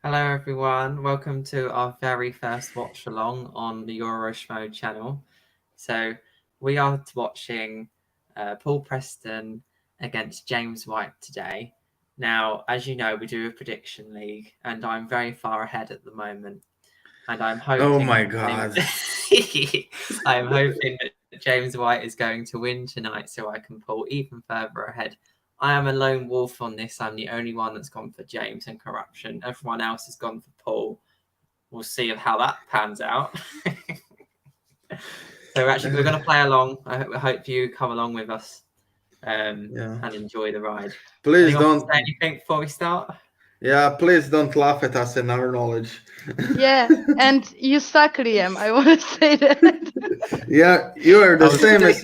Hello, everyone. Welcome to our very first watch along on the Schmoe channel. So, we are watching Paul Preston against James White today. Now, as you know, we do a prediction league, and I'm very far ahead at the moment. And I'm Oh hoping my that god. I'm hoping that James White is going to win tonight, so I can pull even further ahead. I am a lone wolf on this. I'm the only one that's gone for James and corruption. Everyone else has gone for Paul. We'll see how that pans out. So actually, we're going to play along. I hope you come along with us and enjoy the ride. Please Anyone want don't. to say anything before we start? Yeah, please don't laugh at us and our knowledge. Yeah, and you suck, Liam. I want to say that. Yeah, you are the same as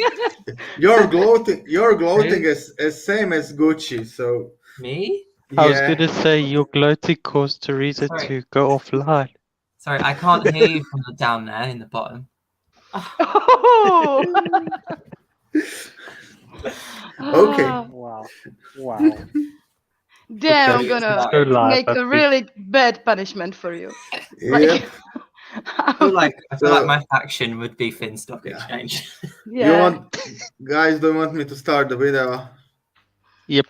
you're gloating. You're gloating as same as Gucci. So Me? I was gonna say your gloating caused Teresa Sorry. to go offline. Sorry, I can't hear you from down there in the bottom. Oh! Okay. Wow. Wow. Damn, Okay, I'm let's gonna go live, make I a think. really bad punishment for you. Yep. I feel like my faction would be Finn Stock Exchange. Yeah. You want guys? Don't want me to start the video? Yep.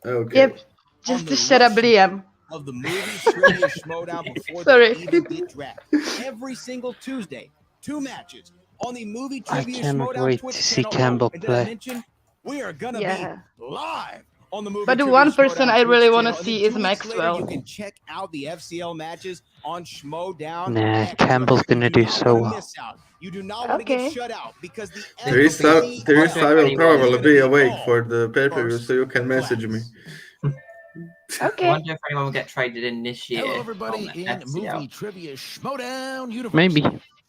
Okay. Yep. Just to shut up, Liam. Of the movie trivia Schmoedown before Sorry. they even get drafted. Every single Tuesday, 2 matches on the movie I trivia cannot Schmoedown wait Twitch to see channel. Campbell And did I play. mention we are gonna Yeah. be live on the movie But the trivia one person Schmoedown I really Twitch want to channel. And see then is 2 weeks later, Maxwell. you can check out the FCL matches on Schmoedown. Nah, X. Campbell's gonna You do not so wanna well. miss out. You do not want to Okay. get shut out because the Teresa NBC will probably be awake all for the pay-per-view, so you can message me. I Okay. wonder if anyone will get traded in this year. Hello, everybody, on in FCL. movie trivia Schmoedown Universe. Maybe.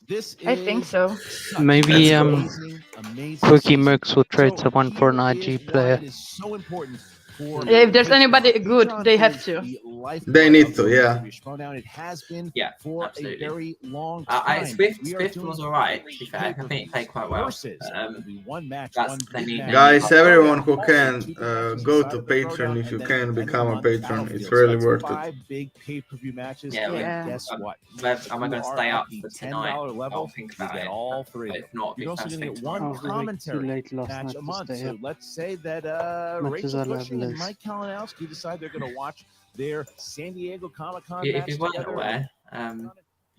This I think is so. such Maybe an amazing Quickie season. Mercs will trade So someone for an here IG is why player. it is so important for Yeah, if there's Patreon. anybody good, Patreon they have is to. the lifeblood They need of to, Movie yeah. Trivia Schmoedown. It has been Yeah, for absolutely. a very long time. Swift We are was doing all right. To be 3 fair, I think he played quite well. versus there'll be one match, that's- one they big need- match. they Guys, need- everyone who Also, can 2 big matches go inside to of the Patreon throwdown, if you and then can end of the become a month patron. Battlefield. It's So really that's worth it. 5 big pay-per-view matches. Yeah, and guess what? Am I going to stay up for tonight? $10 level, I'll think you about get it. all 3. But if not, You're also going to get one tomorrow. commentary Late last match night a to month. stay So up. let's say that Much Rachel as I love Cushing and Liz. Mike Kalinowski decide they're going to watch their San Diego Comic-Con If match you weren't together. aware,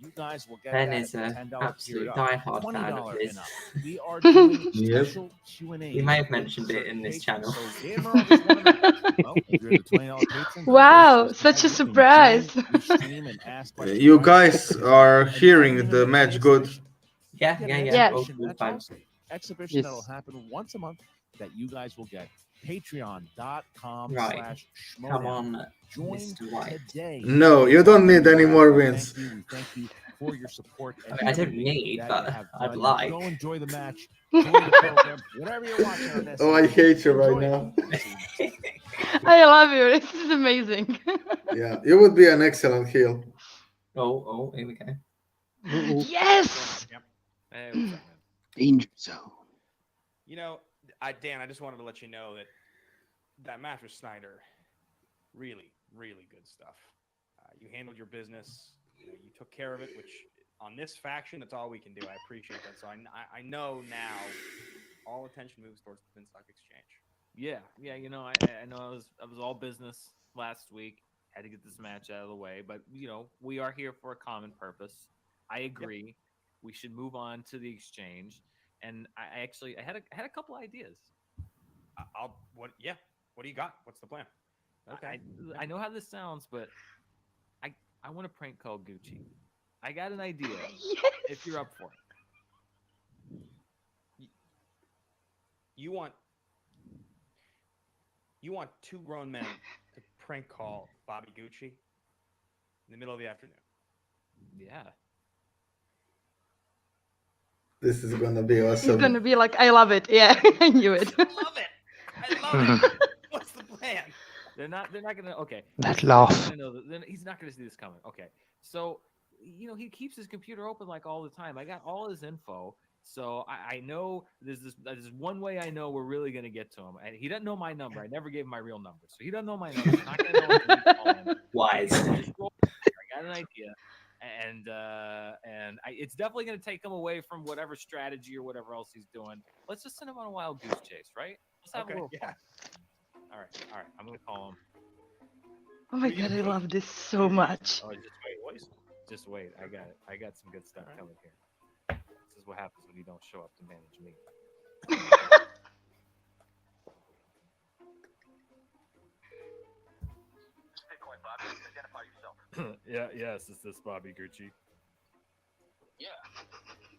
You guys will get Ben that is at an $10 absolute tiered up, diehard fan of $20 Liz. and up. We are doing Yep. special Q&A. You may have mentioned it in this channel. So Gamer is one of them. Well, if you're the $20 patron, Wow, this such a you can surprise. join, we stream and ask questions You right guys there. are And hearing even the in match today's good. edition, Yeah. Yeah. exhibition All match fine. also. Exhibition Yes. that'll happen once a month that you guys will get. Patreon.com/Schmoedown. Right. Come on, Join Mr. White. today. No, you don't need any more wins. Thank you for your support. I mean, I don't need, that but you have I'd done. like. Go enjoy the match. Join the program. Whatever you're watching on this. Oh, I hate you right now. I love you. This is amazing. Yeah, you would be an excellent heel. Oh, here we go. Yes. Yep. Hey, what's up, man? Danger zone. You know, Dan, I just wanted to let you know that match with Snyder, really, really good stuff. You handled your business. You took care of it, which on this faction, that's all we can do. I appreciate that. So I know now all attention moves towards the Fin Stock Exchange. Yeah. You know, I know I was all business last week. Had to get this match out of the way, but you know, we are here for a common purpose. I agree. Yep. We should move on to the exchange. And I had a couple ideas. What do you got? What's the plan? Okay. I know how this sounds, but I want to prank call Gucci. I got an idea. Yes. If you're up for it. You want 2 grown men to prank call Bobby Gucci in the middle of the afternoon. Yeah. This is gonna be awesome. He's gonna be like, I love it. Yeah, I knew it. I love it. What's the plan? They're not gonna. Okay. That laugh. He's not gonna see this coming. Okay. So, you know, he keeps his computer open like all the time. I got all his info. So I know there's one way I know we're really gonna get to him. And he doesn't know my number. I never gave him my real number, so he doesn't know my number. He's not gonna know. Wise. it's definitely going to take him away from whatever strategy or whatever else he's doing. Let's just send him on a wild goose chase, right? Let's have a little fun. All right. I'm going to call him. Oh my god, I love this so much. Oh, just wait. I got it. I got some good stuff coming here. This is what happens when you don't show up to manage me. Yes, is this Bobby Gucci? Yeah.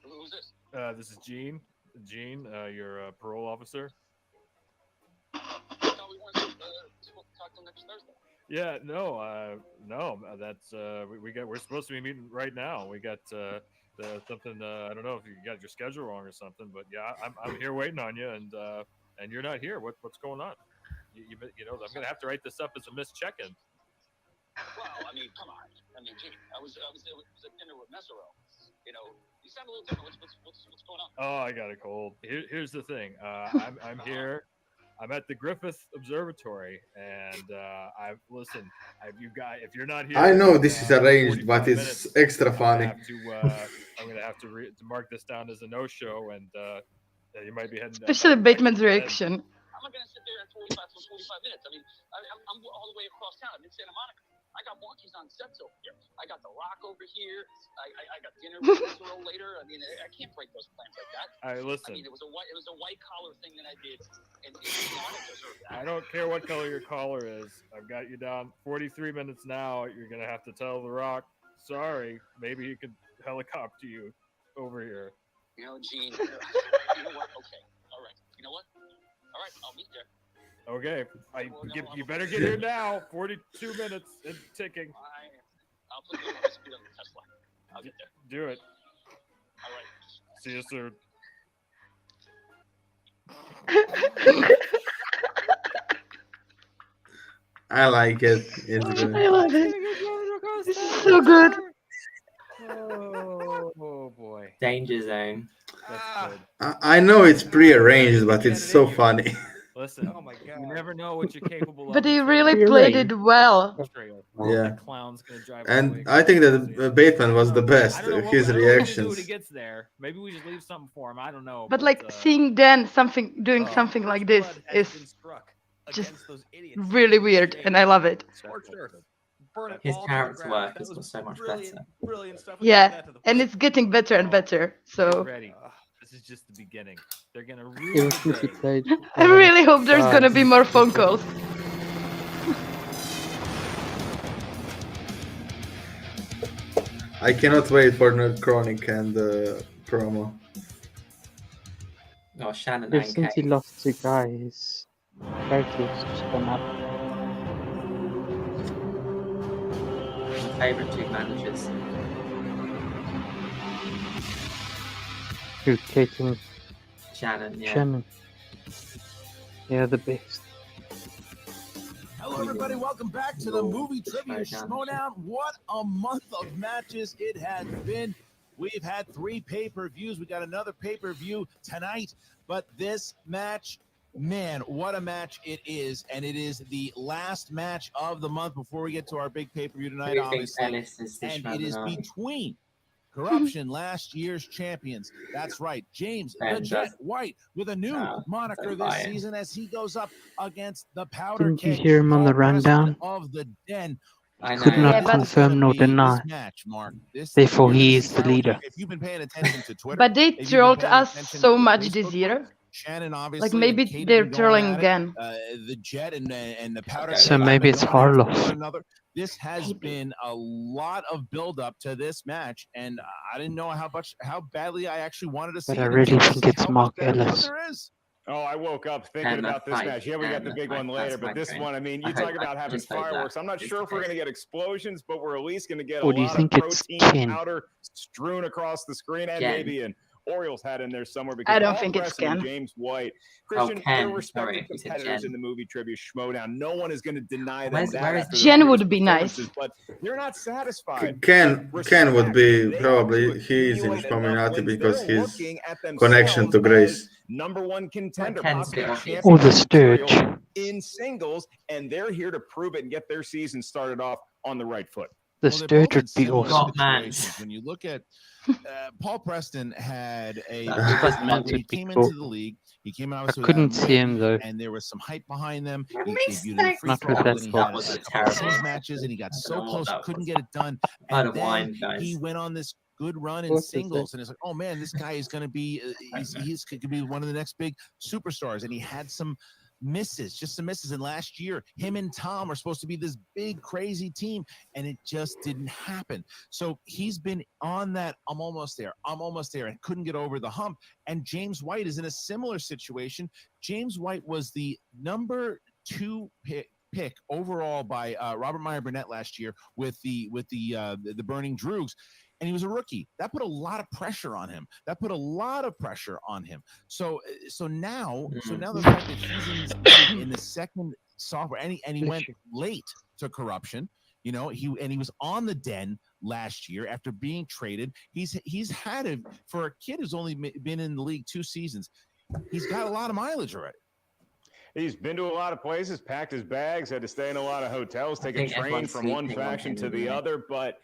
Who's this? This is Gene. Gene, your parole officer. I thought we weren't supposed to talk till next Thursday. Yeah, no, that's we're supposed to be meeting right now. We got something. I don't know if you got your schedule wrong or something, but yeah, I'm here waiting on you, and you're not here. What's going on? You know, I'm gonna have to write this up as a missed check-in. Well, I mean, come on. I mean, gee, I was at dinner with Mesero. You know, you sound a little different. What's going on? Oh, I got a cold. Here's the thing. I'm here. I'm at the Griffith Observatory, and if you're not here, I know this is arranged, but it's extra funny. I'm gonna have to mark this down as a no-show, and you might be heading. Especially Bateman's reaction. I'm not gonna sit there in 45 minutes. I mean, I'm all the way across town. I'm in Santa Monica. I got monkeys on sets over here. I got The Rock over here. I got dinner with Mesero later. I mean, I can't break those plans like that. All right, listen. I mean, it was a white collar thing that I did, and I don't deserve that. I don't care what color your collar is. I've got you down 43 minutes now. You're gonna have to tell The Rock, sorry. Maybe he could helicopter you over here. You know, Gene. You know what? Okay. All right. You know what? All right. I'll meet there. Okay, you better get here now. 42 minutes and ticking. I'll put you on the speed on the Tesla. I'll get there. Do it. All right. See you soon. I like it. It's good. I love it. This is so good. Oh boy. Danger zone. That's good. I know it's pre-arranged, but it's so funny. Listen, Oh my god. you never know what you're capable of. But he until really you're played it well. trailer. Yeah. The clown's gonna drive And away. I think that Bateman was the best. I don't know His what we do when reactions. he gets there. Maybe we just leave something for him. I don't know. But like seeing Dan doing something like this is just really weird, and I love it. His character work is so much better. Brilliant stuff. Yeah, and it's getting better and better. Get So ready. This is just the beginning. They're gonna It ruin was pretty the played. I really hope there's gonna be more phone calls. I cannot wait for the Chronic and the promo. Oh, Shannon Ever and since he Kate. lost to Guy, his character has just gone up. Favorite two managers. Who, Kate and Shannon, yeah. Shannon. Yeah, the best. Hello, everybody. Welcome back to the movie trivia Schmoedown. What a month of matches it has been. We've had 3 pay-per-views. We got another pay-per-view tonight. But this match, man, what a match it is. And it is the last match of the month before we get to our big pay-per-view tonight, Who thinks obviously. Ellis is the And it is Schmoedown? between Corruption, last year's champions. That's right. James the And Jet White with a new moniker don't this buy it. season as he goes up against the Powder Didn't you Keg. hear him on the Paul Preston rundown? Of the Den. I Could know. not Yeah, but- confirm nor deny. This match, Mark. Therefore, he is the leader. If you've been paying attention to Twitter, But they if you've been trolled paying us attention so to much Facebook this year. groups, Shannon, obviously, Like maybe and Kate have they're been going trolling at it. again. The Jet and the Powder Okay. Keg So have maybe been it's going at Harloff. one another. This has been a lot of build-up to this match, and I didn't know how badly I actually wanted to see But it I until really I think see it's how Mark much better Ellis. there is. Oh, I woke up thinking And the about this fight, match. Yeah, we got and the the big fight, one that's later, my but this train. one, I mean, I you hope talk that- about I having just hope that fireworks. I'm not is sure the if we're case. going to get explosions, but we're at least going to get Or a do you lot think of it's protein Ken? powder strewn across the screen, and Ken. maybe an Orioles hat in there somewhere. Because I don't Paul think it's Preston and Ken. James White, Oh, Christian, Ken. they're respected Sorry, you said competitors Jen. in the movie trivia Schmoedown. No one is going to deny them Where's- that. where is after their Jen previous would be nice. performances, but they're not satisfied. Ken Respect. would be They probably want to he's in accumulate enough Schmoeminati wins. because They're his looking at connection to themselves Grace. as number one contender, Ken's possibly the obvious. champion Or the material Sturge. in singles, and they're here to prove it and get their season started off on the right foot. Well, they're both third in would be similar awesome. situations. When you look at Paul Preston had a Scott when Mans he would be came cool. into the league, he came out I with couldn't Adam see him Wade, though. and there was some hype behind them. He Mistakes. debuted in free Not for with all, that and he fault. had That was a a couple of terrible singles matches, and he got I so don't know what close, that couldn't was. get it done. I'd And have then whined, he guys. went on this good run in What is singles, and it's like, oh man, this guy is going to be he's could be one of the next big superstars. And he had some misses, just some misses. And last year, him and Tom are supposed to be this big, crazy team, and it just didn't happen. So he's been on that, I'm almost there, and couldn't get over the hump. And James White is in a similar situation. James White was the number 2 pick overall by Robert Meyer Burnett last year with the Burning Droogs. And he was a rookie. That put a lot of pressure on him. So now the fact that he's in the second sophomore, and he went late to corruption. You know, he was on the Den last year after being traded. He's had it for a kid who's only been in the league 2 seasons. He's got a lot of mileage already. He's been to a lot of places, packed his bags, had to stay in a lot of hotels, take a train from one faction to the other. But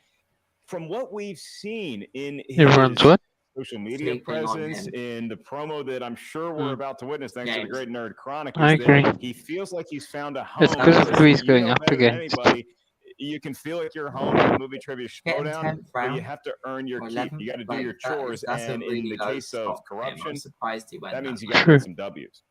from what we've seen in his social media presence, in the promo that I'm sure we're about to witness, thanks to the Great Nerd Chronicles, I agree. he feels like he's found a home. It's because of who he's going up better than against. anybody. You can feel like you're home at the movie trivia Getting Schmoedown, 10th but you round have to earn your or keep. 11th, You got to do like, your chores, that's a and in really the low case of spot for him. corruption, I'm surprised he went that means that you got to True. get some W's.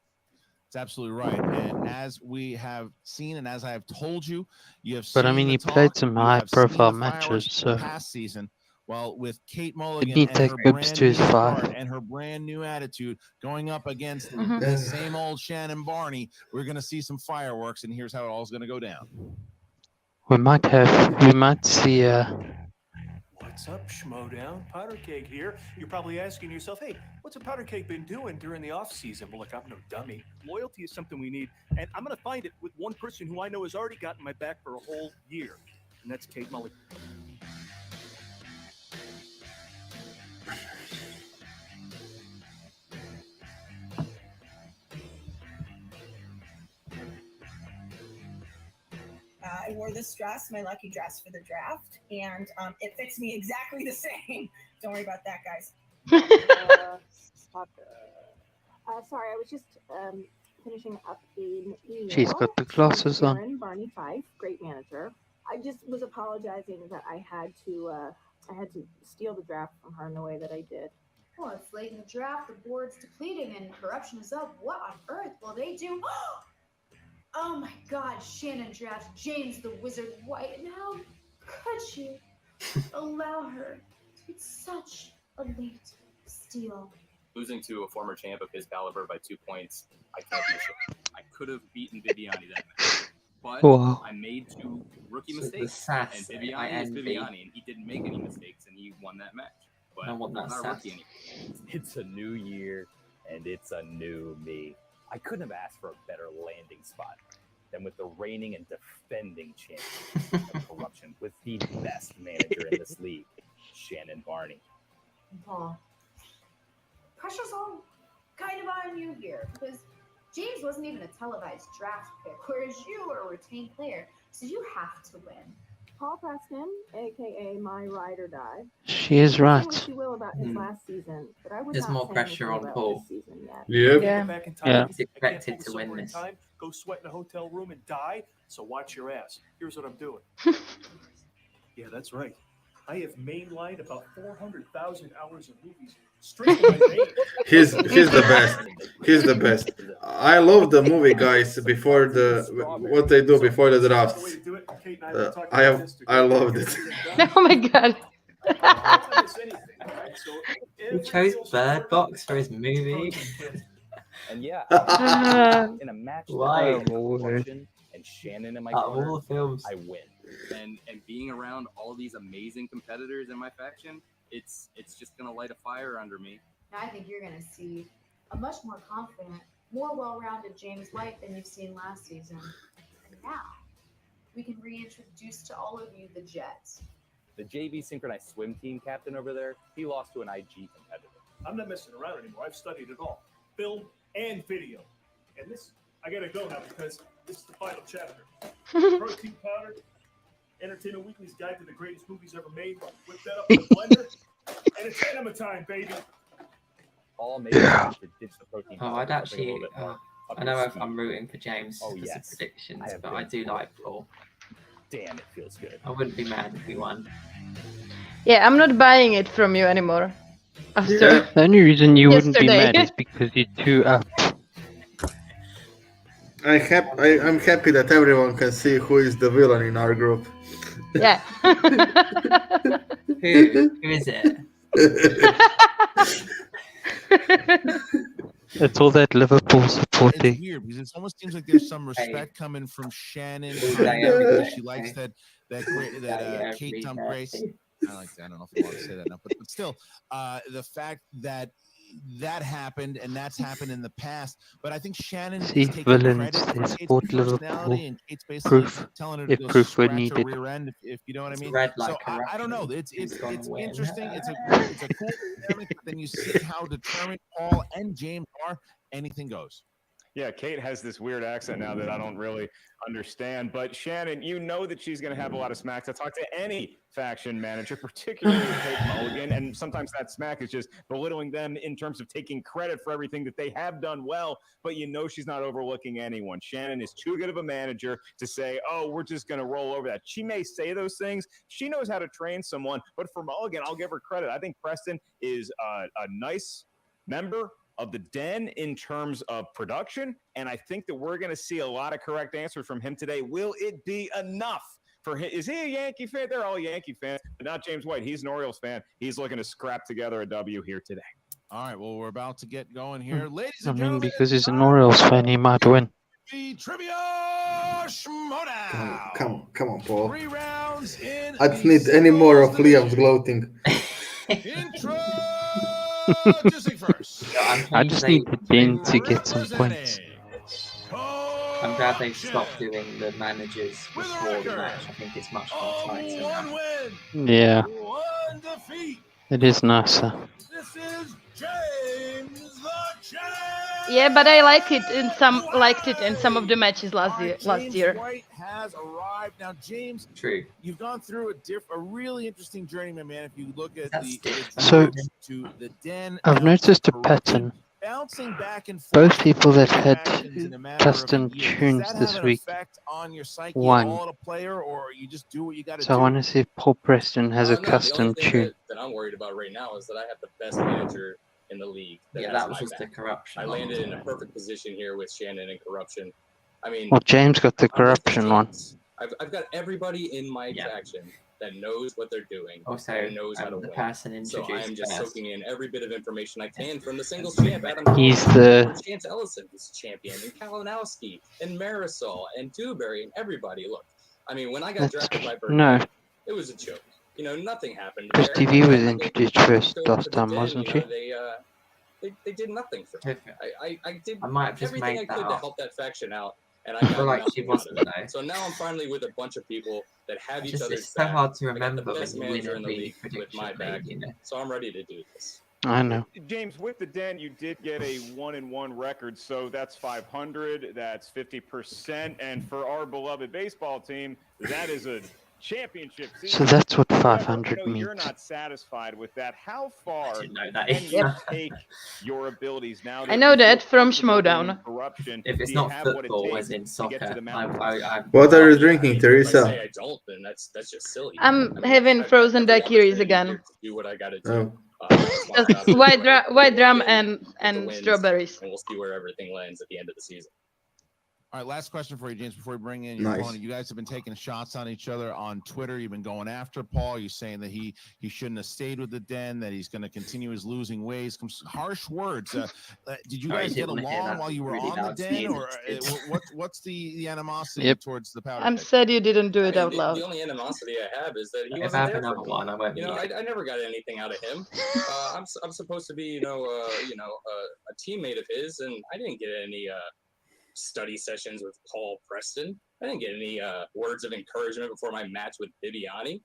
It's absolutely right. And as we have seen, and as I have told you, you have But seen I mean, the he talk, played some you have seen high-profile the matches, fireworks so past season. Well, with Kate he Mulligan didn't and take her ups brand to his new five. start and her brand new attitude going up against the same old Shannon Barney, we're going to see some fireworks, and here's how it all is going to go down. We might see What's up, Schmoedown? Powder Keg here. You're probably asking yourself, hey, what's a Powder Keg been doing during the off season? Well, look, I'm no dummy. Loyalty is something we need, and I'm going to find it with one person who I know has already gotten my back for a whole year, and that's Kate Mulligan. I wore this dress, my lucky dress for the draft, and it fits me exactly the same. Don't worry about that, guys. Sorry, I was just finishing up an email. she's got the glasses on. Aaron Barney Fife, great manager. I just was apologizing that I had to steal the draft from her in the way that I did. Well, it's late in the draft, the board's depleting, and corruption is up. What on earth will they do? Oh my God, Shannon drafts James the Wizard White, and how could you allow her to get such a late steal? Losing to a former champ of his caliber by 2 points, I can't be ashamed. I could have beaten Viviani that match, but Wow. I made 2 rookie So the mistakes, sass and I Viviani is envy. Viviani, and he didn't make any mistakes, and he won that match. But I want I'm that not a sass. rookie anymore. It's a new year, and it's a new me. I couldn't have asked for a better landing spot than with the reigning and defending champion of corruption, with the best manager in this league, Shannon Barney. Paul, pressure's all kind of on you here, because James wasn't even a televised draft pick, whereas you are a retained player, so you have to win. Paul Preston, aka my ride or die. She is Say right. what you will about his last season, but I would There's not more say pressure anything on about Paul. this season yet. Yep. Get back in time. Yeah. He's I can't expected pull to the win silver in this. time, go sweat in a hotel room and die, so watch your ass. Here's what I'm doing. Yeah, that's right. I have mainlined about 400,000 hours of movies straight to my veins. He's the best. He's the best. I love the movie, guys. Before what they do before the drafts. I loved it. Oh my God. He chose Bird Box for his movie. And yeah, in a match Why? that corruption and Shannon in my Out of corner, all the films. I win. And being around all these amazing competitors in my faction, it's just gonna light a fire under me. Now, I think you're going to see a much more confident, more well-rounded James White than you've seen last season. And now, we can reintroduce to all of you the Jets. The JV synchronized swim team captain over there, he lost to an IG competitor. I'm not messing around anymore. I've studied it all, film and video. And this, I gotta go now because this is the final chapter. Protein powder, Entertainment Weekly's Guide to the Greatest Movies Ever Made. Whip that up in the blender, and it's enema time, baby. All made to ditch the protein. Oh, I'd actually. I know I'm rooting for James for the predictions, but I do like Paul. Damn, it feels good. I wouldn't be mad if he won. Yeah, I'm not buying it from you anymore. After The only reason you wouldn't be yesterday. mad is because you're too up. I'm happy that everyone can see who is the villain in our group. Yeah. Who is it? It's all that Liverpool It's supporting. weird because it almost seems like there's some respect coming from Shannon because she likes that Kate Tom Grace. I don't know if I want to say that now, but still, the fact that that happened and that's happened in the past. But I think Shannon See, is taking villains, credit they for support Kate's personality, Liverpool. and Kate's basically telling her to If go proof were scratch her needed. rear end, if you know what I mean. Red So like I don't know. It's win. interesting. It's a cool dynamic. But then you see how determined Paul and James are. Anything goes. Yeah, Kate has this weird accent now that I don't really understand. But Shannon, you know that she's going to have a lot of smack to talk to any faction manager, particularly with Kate Mulligan. And sometimes that smack is just belittling them in terms of taking credit for everything that they have done well. But you know she's not overlooking anyone. Shannon is too good of a manager to say, oh, we're just going to roll over that. She may say those things. She knows how to train someone. But for Mulligan, I'll give her credit. I think Preston is a nice member of the Den in terms of production, and I think that we're going to see a lot of correct answers from him today. Will it be enough for him? Is he a Yankee fan? They're all Yankee fans, but not James White. He's an Orioles fan. He's looking to scrap together a W here today. All right, well, we're about to get going here. Ladies I and mean, gentlemen, because he's an Orioles fan, he might win. the Trivia Schmoedown. Come on, Paul. 3 rounds in I don't need any more of Liam's gloating. intro. Introducing first. I just need the Den to get some points. I'm glad they stopped doing the managers before the match. I think it's much more tighter now. Yeah, One defeat. it is nicer. This is James the Champ. Yeah, but I liked it in some of the matches last year. James White has arrived. Now, James, True. You've gone through a really interesting journey, my man. If you look at So, to the Den, I've noticed a pattern. bouncing back and forth. Both people that had in a matter of custom a year. tunes Does that this have an week effect on your psyche won. at all, a player, or you just do what you got to So I do? want to see if Paul Preston has a No, custom the only thing tune. that I'm worried about right now is that I have the best manager in the league. Yeah, has that was my just the back. corruption. I landed in a perfect position here with Shannon and corruption. I mean, Well, James got the I'm with corruption one. James. I've got everybody in my faction that knows what they're doing Also, and knows how to the win. person So I am introduced just first. soaking in every bit of information I can from the singles champ, Adam He's Cole, the- and Chance Ellison, who's a champion, and Kalinowski, and Marisol, and Dewberry, and everybody. Look, I mean, when I got drafted by Burnett, it was a joke. You know, nothing happened. Chris there. TV was I go introduced to first the last time, Den, wasn't you she? know, they did nothing for me. I did I might have just everything made I that could to up. help that faction out, and I I got feel like she nothing out wasn't of it. though. So now I'm finally with a bunch of people that have each It's other's so back. hard to I got remember the when best you win manager in the every league with prediction my back, made, you know. so I'm ready to do this. I know. James, with the Den, you did get a 1-1 record, so that's 500. That's 50%, and for our beloved baseball team, that is a championship season. So that's what However, 500 I know you're means. not satisfied with that. How far that can is. you take your abilities now? I know that from Schmoedown. Corruption. If it's Do you not have what it football, takes as in to soccer, get to the What are you drinking, If I Teresa? say I don't, then that's just silly. I'm having frozen daiquiris again. To do what I got to Oh. do. Just white drum and strawberries. And we'll see where everything lands at the end of the season. All right, last question for you, James, before we bring in your Nice. opponent. You guys have been taking shots on each other on Twitter. You've been going after Paul. You're saying that he shouldn't have stayed with the Den, that he's going to continue his losing ways. Harsh words. Did you Oh, I guys get didn't hear along that while you were really on the loud Den, scene. or what's the animosity Yep. towards the Powder I'm Keg? sad you didn't do it out The loud. only animosity I have is that he If I wasn't have there for another me. one, I won't You know, eat it. I never got anything out of him. I'm supposed to be, a teammate of his, and I didn't get any study sessions with Paul Preston. I didn't get any words of encouragement before my match with Bibiani.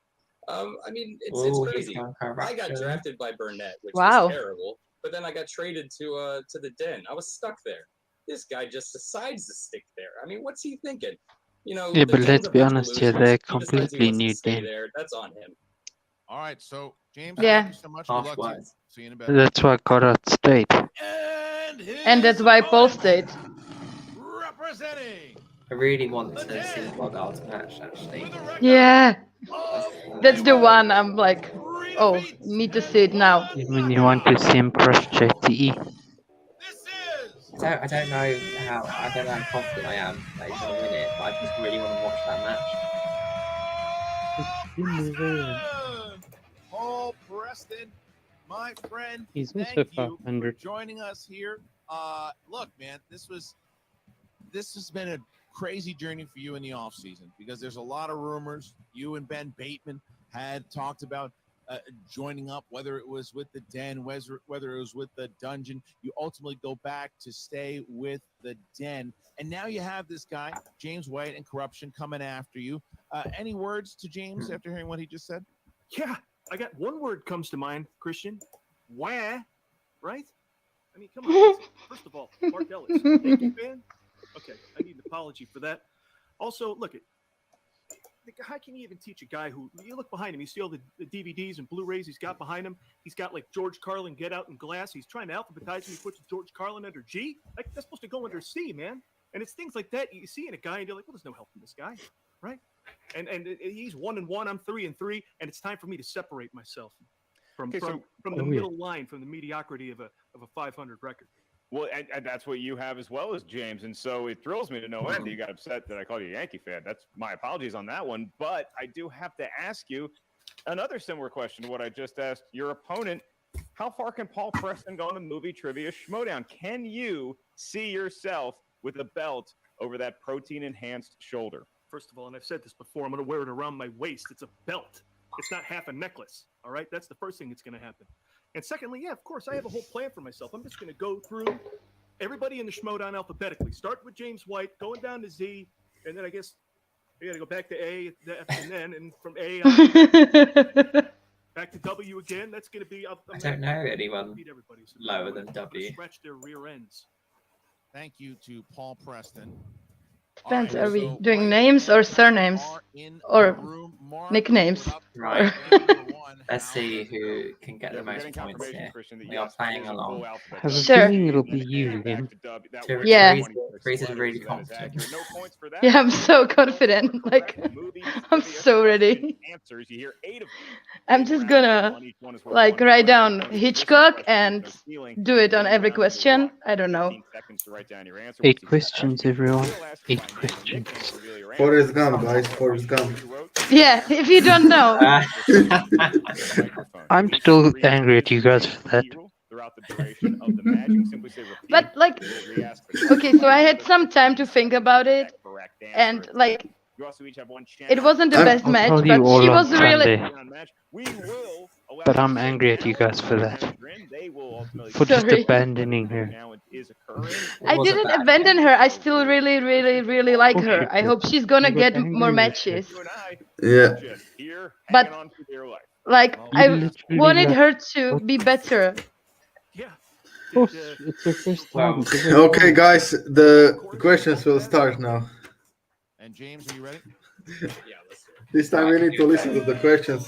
I mean, it's Ooh, crazy. he's got I got corruption. drafted by Burnett, which Wow. was terrible. But then I got traded to the Den. I was stuck there. This guy just decides to stick there. I mean, what's he thinking? You know, Yeah, the but Den's let's a be bunch of honest here, losers. they're He decides he completely wants to new stay Den. there. That's on him. All right, so James, Yeah. thank you so much. Harsh Good luck to you. words. See you in a bit. That's why Goddard stayed. And that's why Paul stayed. Representing. I really want to see Goddard's match, actually. Yeah. That's the one I'm like, oh, need to see it now. You mean you want to see him crush JTE? I don't know how confident I am that he's going to win it, but I just really want to watch that match. Paul Preston, my friend, He's also thank you for 500. joining us here. Look, man, this has been a crazy journey for you in the off season because there's a lot of rumors. You and Ben Bateman had talked about joining up, whether it was with the Den, whether it was with the Dungeon. You ultimately go back to stay with the Den, and now you have this guy, James White, and Corruption coming after you. Any words to James after hearing what he just said? Yeah, I got one word comes to mind, Christian. Wah, right? I mean, come on. First of all, Mark Ellis, Yankee fan? Okay, I need an apology for that. Also, look, how can you even teach a guy who, you look behind him, you see all the DVDs and Blu-rays he's got behind him. He's got like George Carlin, Get Out, and Glass. He's trying to alphabetize him. He puts George Carlin under G. Like, that's supposed to go under C, man. And it's things like that you see in a guy and you're like, well, there's no help in this guy, right? And he's 1-1, I'm 3-3, and it's time for me to separate myself from the middle line, from the mediocrity of a 500 record. Well, and that's what you have as well as James, and so it thrills me to no end that you got upset that I called you a Yankee fan. That's my apologies on that one, but I do have to ask you another similar question to what I just asked your opponent. How far can Paul Preston go in the movie trivia Schmoedown? Can you see yourself with a belt over that protein-enhanced shoulder? First of all, and I've said this before, I'm going to wear it around my waist. It's a belt. It's not half a necklace, all right? That's the first thing that's going to happen. And secondly, yeah, of course, I have a whole plan for myself. I'm just going to go through everybody in the Schmoedown alphabetically. Start with James White, going down to Z, and then I guess I got to go back to A, and then, and from A back to W again. That's going to be... I don't know anyone lower than W. Scratch their rear ends. Thank you to Paul Preston. Depends, are we doing names or surnames? Or nicknames? Right. Let's see who can get the most points here. We are playing along. I have a feeling it'll be you, Liam. Yeah. Reese is really confident. Yeah, I'm so confident. Like, I'm so ready. I'm just gonna like write down Hitchcock and do it on every question. I don't know. 8 questions, everyone. 8 questions. Forrest Gump, guys. Forrest Gump. Yeah, if you don't know. I'm still angry at you guys for that. But like, okay, so I had some time to think about it, and like, it wasn't the best match, I'll but tell you all she on was really. Sunday. But I'm angry at you guys for that. For just Sorry. abandoning her. I didn't abandon her. I still really, really, really like her. I hope she's gonna get more matches. Yeah. But like, I wanted her to be better. Of course, it's your first time. Okay, guys, the questions will start now. And James, are you ready? This time we need to listen to the questions.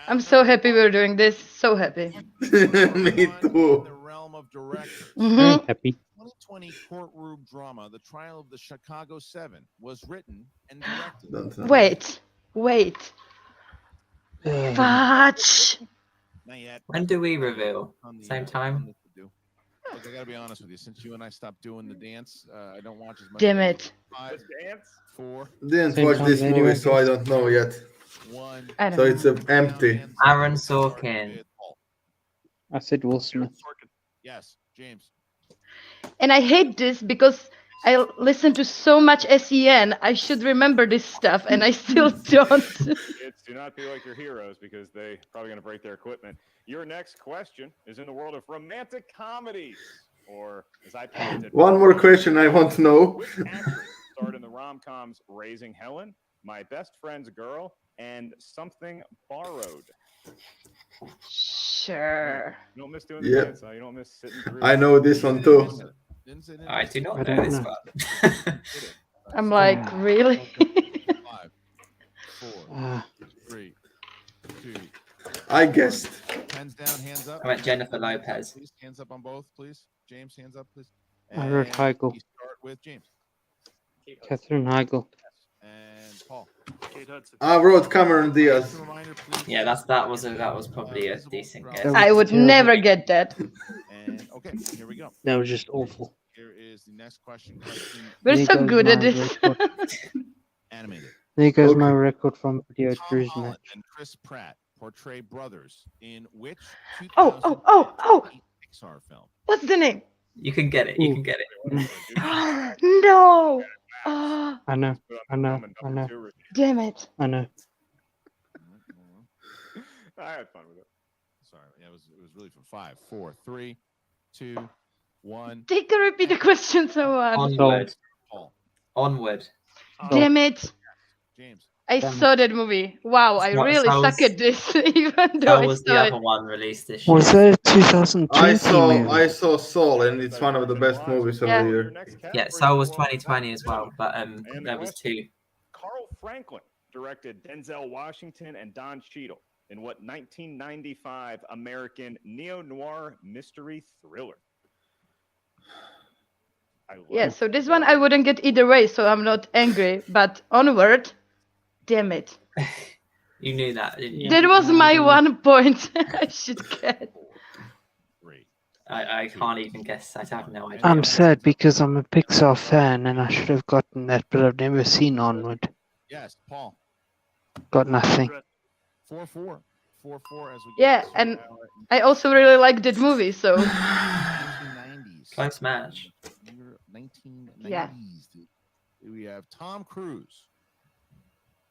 I'm so happy we're doing this. So happy. Me too. Mhm. Happy. 2020 courtroom drama, The Trial of the Chicago 7, was written and directed. Wait. Fudge. Not yet. When do we reveal? Same time? Look, I gotta be honest with you. Since you and I stopped doing the dance, I don't watch as much. Damn it. 5, 4. Didn't watch this movie, so I don't know yet. I don't So know. it's empty. Aaron Sorkin. I said Will Smith. Yes, James. And I hate this because I listen to so much SEN. I should remember this stuff, and I still don't. Kids, do not be like your heroes because they probably going to break their equipment. Your next question is in the world of romantic comedies, or as I put it, One more question I want to know. which actress starred in the rom-coms Raising Helen, My Best Friend's Girl, and Something Borrowed? Sure. You don't miss doing the Yeah. dance, huh? You don't miss sitting through. I know this one too. I do not I know don't this know. one. I'm like, really? 5, 4, Uh, 3, 2. I guessed. Hands down, hands up. I went Jennifer Lopez. Please, hands up on both, please. James, hands up, please. I wrote And Heigl. we start with James. Catherine Heigl. And Paul. Kate Hudson. I wrote Cameron Diaz. Yeah, that was probably a decent guess. I would never get that. And okay, here we go. That was just awful. Here is the next question. Question We're There so goes good at my this. record. animated. There goes Okay. my record from Video Tom Cruise Holland match. and Chris Pratt portray brothers in which Oh. 2008 Pixar film? What's the name? You can get it. You can get it. No. Oh, I know. damn it. I know. I had fun with it. Sorry, yeah, it was really for 5, 4, 3, 2, 1. They can repeat the question so hard. Onward. Paul. Onward. Damn it. James. I saw that movie. Wow, I What- really so suck was- at this, even though That I was the saw other it. one released this year. Was that a 2020 movie? I saw Soul, and it's one of the best movies of the year. Yeah, so was 2020 as well, but there was two. Carl Franklin directed Denzel Washington and Don Cheadle in what 1995 American neo-noir mystery thriller? Yeah, so this one I wouldn't get either way, so I'm not angry. But Onward, damn it. You knew that, didn't you? That was my 1 point I should get. I can't even guess. I have no idea. I'm sad because I'm a Pixar fan and I should have gotten that, but I've never seen Onward. Yes, Paul. Got nothing. 4-4. 4-4 as we get Yeah, to and I also really like that movie, so 1990s. Close match. 1990s. Yeah. We have Tom Cruise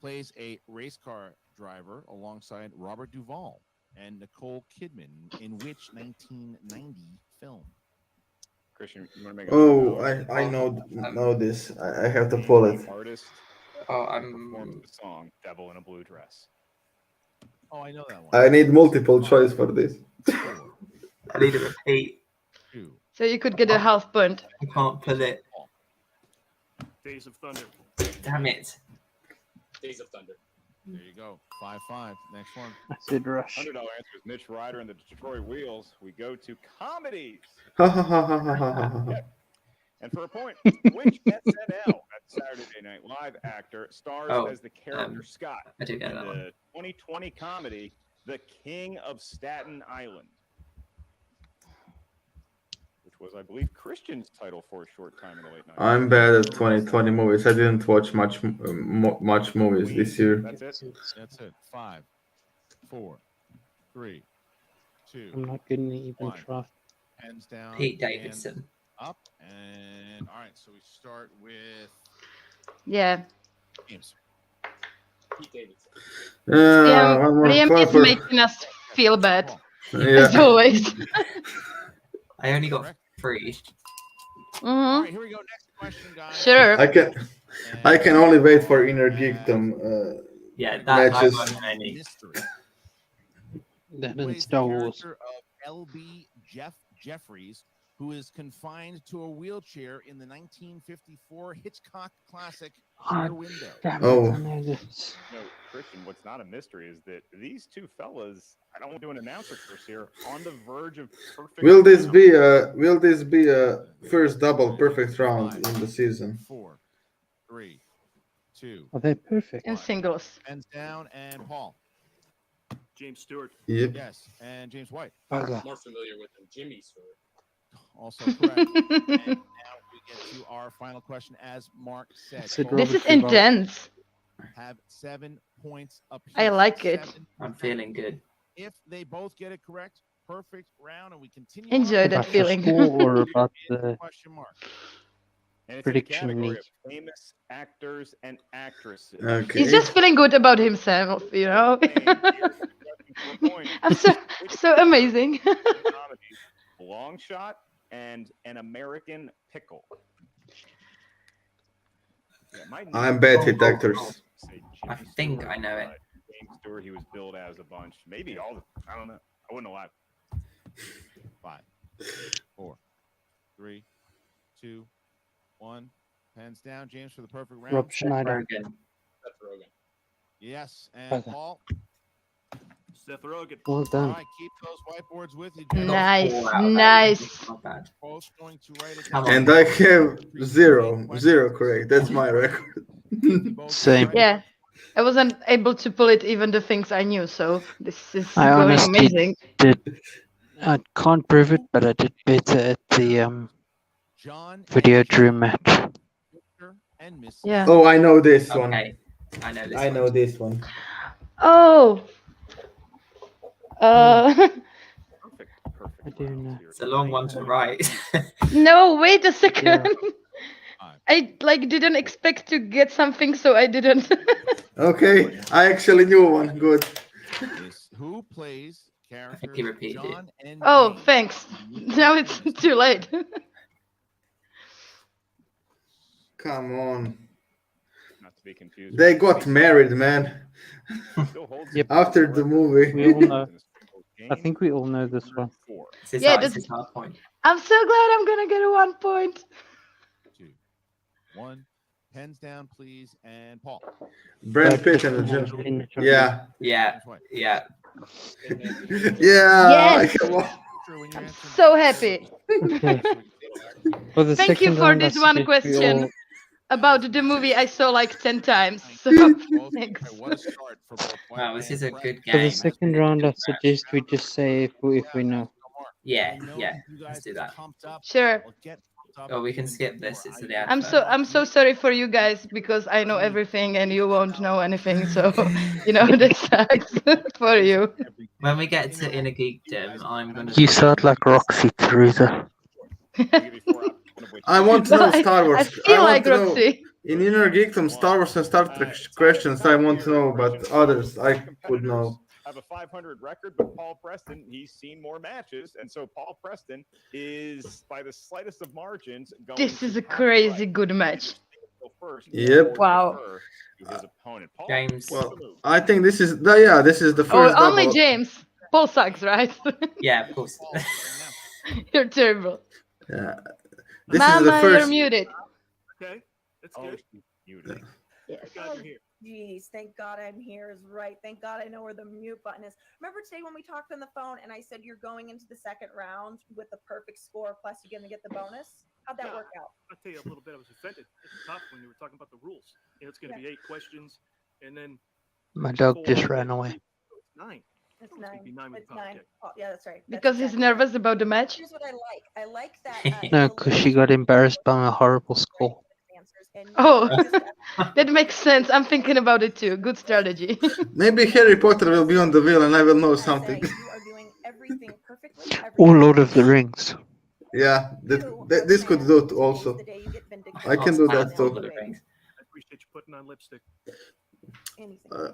plays a race car driver alongside Robert Duvall and Nicole Kidman in which 1990 film? Christian, you want to make a Oh, I know this. I have to pull it. Artist performs the song "Devil in a Blue Dress." Oh, I know that one. I need multiple choice for this. I need a repeat. so you could get a half point. I can't pull it. Days of Thunder. Damn it. Days of Thunder. There you go. 5-5. Next one. I said Rush. $100 answer is Mitch Ryder and the Detroit Wheels. We go to comedies. Ha ha ha ha ha ha ha. And for a point, which SNL, that's Saturday Night Live actor, stars as the character Scott I do get in that the one. 2020 comedy The King of Staten Island, which was, I believe, Christian's title for a short time in the late 90s. I'm bad at 2020 movies. I didn't watch much movies this year. That's it. That's it. 5, 4, 3, 2. I'm not getting even 1. try. Hands down. Pete hands Davidson. Up. And all right, so we start with Yeah. James. Pete Davidson. Liam is making us feel bad. As always. I only got 3. All right, here we go. Next question, guys. Sure. I can only wait for Inner Geekdom Yeah, that matches. I won't any. That Plays in the Star Wars. character of L.B. Jeffries, who is confined to a wheelchair in the 1954 Hitchcock classic Rear Window. Oh. No, Christian, what's not a mystery is that these two fellas, I don't want to do an announcer curse here, on the verge of perfect. Will this be a first double perfect round in the season? 4, 3, 2. Are they perfect? In singles. Hands down, and Paul. James Stewart. Yep. Yes, and James White. Bugger. More familiar with him. Jimmy Stewart. Also correct. And now we get to our final question. As Mark said, Said both This is Robert Duvall. intense. have 7 points apiece. I like it. 7 I'm feeling good. If they both get it correct, perfect round, and we continue. Enjoy on that About the feeling. score or about the question mark. And it's prediction in the category league. of famous actors and actresses. Okay. He's just feeling good about himself, you know. I'm so amazing. Long Shot and An American Pickle. Yeah, I'm bad with actors. I think I know it. James Stewart, he was billed as a bunch. Maybe all the, I don't know. I wouldn't know why. 5, 4, 3, 2, 1. Pens down. James for the perfect round. Rob Schneider. Seth Rogen. Yes, and Okay. Paul. Seth Rogen. Well All done. right, keep those whiteboards with you, gentlemen. Nice, 4 out of 8. nice. Not bad. Paul's going to write it Come down. on. And I have zero correct. That's my record. Same. Yeah, I wasn't able to pull it even the things I knew, so this is I going honestly amazing. did. I can't prove it, but I did better at the video dream match. Yeah. Oh, I know this one. Okay. I know this I know this one. Oh. I do know. It's a long one to write. No, wait a second. I didn't expect to get something, so I didn't. Okay, I actually knew one. Good. Who plays I think he repeated it. John and Oh, James? thanks. Now it's too late. Come on. Not to be confused. They got married, man. Yep. After the movie. We all know. I think we all know this one. This is Yeah, this that's- is our point. I'm so glad I'm gonna get a 1 point. 2, 1. Pens down, please. And Paul. Brad Pitt and the Jim. Yeah. Yeah. Yeah. Yeah. Yes. Come on. So happy. Okay. For the Thank you second for round, I this one suggest we question all- about the movie I saw like 10 times. So thanks. Wow, this is a good For the game. second round, I suggest we just say if we know. Yeah, yeah. Let's do that. Sure. Or we can skip this. It's the I'm so sorry for you guys because I know everything and you won't know anything. So that sucks for you. When we get to Inner Geekdom, I'm gonna. You sound like Roxy Teresa. I want to know Well, Star Wars. I feel want like to know Roxy. in Inner Geekdom, Star Wars and Star Trek questions. I want to know, but others I could know. Have a 500 record, but Paul Preston, he's seen more matches, and so Paul Preston is by the slightest of margins going. This is a crazy good match. Yep. Wow. His opponent. Paul, James. Well, I think this is the first Oh, only double. James. Paul sucks, right? Yeah, of course. You're terrible. Yeah. This Mama, is the you're first. muted. Okay, that's good. Yes. Glad you're here. Jeez, thank God I'm here is right. Thank God I know where the mute button is. Remember today when we talked on the phone and I said you're going into the second round with the perfect score, plus you're going to get the bonus? How'd that work out? I'll tell you a little bit. I was offended at the top when you were talking about the rules. It's going to be 8 questions, and then My dog just ran away. 9. It's It's gonna 9. be 9 with It's Powder 9. Keg. Oh, yeah, that's right. That's Because he's exactly right. nervous about the match. Here's what I like. I like that. No, because she got embarrassed by my horrible score. Oh, that makes sense. I'm thinking about it too. Good strategy. Maybe Harry Potter will be on the wheel and I will know something. Or Lord of the Rings. Yeah, this could do it also. I can do that too. I appreciate you putting on lipstick.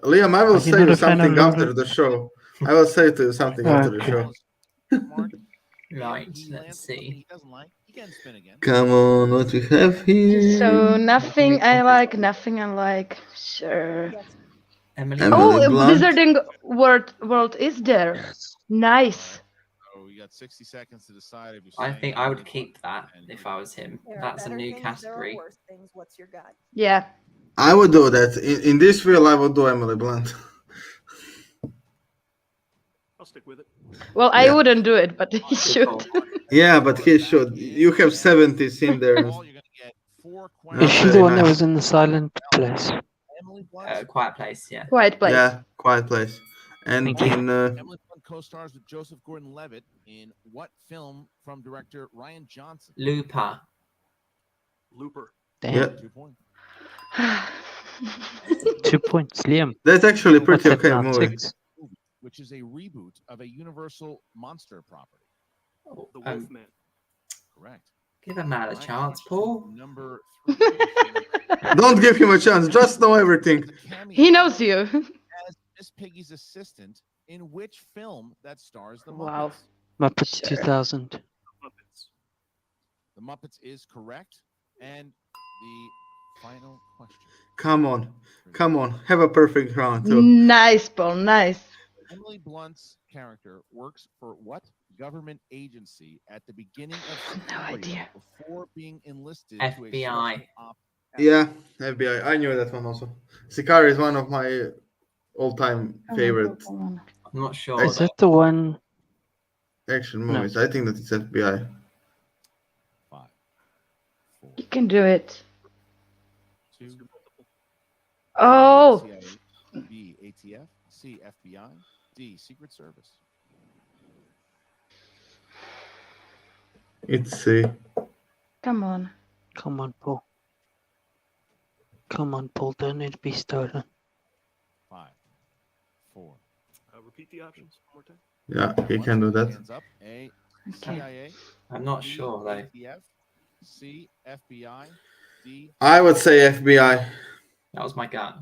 Liam, I will Are you say not you a fan of something Lord after of- the show. I will say to you something after the Okay. show. Right, let's see. Come on, what we have here? So nothing I like, nothing I like. Sure. Emily. Emily Oh, Blunt. Wizarding world is there. Nice. Oh, you got 60 seconds to decide if you're I saying think I would Emily keep that if I was him. There are That's a better new things, there are category. worse things. What's your gut? Yeah. I would do that. In this wheel, I would do Emily Blunt. I'll stick with it. Well, I Yeah. wouldn't do it, but he should. Yeah, but he should. You have 70s in there. Is she the one that was in the silent place? Quiet Place, yeah. Quiet Place. Yeah, Quiet Place. And Thank you. in Emily Blunt co-stars with Joseph Gordon-Levitt in what film from director Ryan Johnson? Looper. Looper. Damn. Yeah. 2 points. 2 points, Liam. That's actually What's pretty that okay now? movie. 6? Which is a reboot of a Universal monster property. The Wolfman. Correct. Give a man a chance, Paul. Number Don't give him a chance. Just know everything. He knows you. As Miss Piggy's assistant in which film that stars the Muppets? Wow. Muppets Sure. 2000. Muppets. The Muppets is correct. And the final question. Come on. Come on. Have a perfect round, too. Nice, Paul. Nice. Emily Blunt's character works for what government agency at the beginning of No idea. before being enlisted FBI. to a special ops? Yeah, FBI. I knew that one also. Sicario is one of my all-time favorite I'm not sure. Is that the one? action movies. I think that it's FBI. You can do it. 2. Oh. CIA, B, ATF, C, FBI, D, Secret Service. It's C. Come on. Come on, Paul. Come on, Paul. Don't need to be stolen. 5, 4. Repeat the options one more time. Yeah, he can do that. Hands up. A, Okay. CIA, I'm not B, sure though. ATF, C, FBI, D. I would say FBI. That was my gut.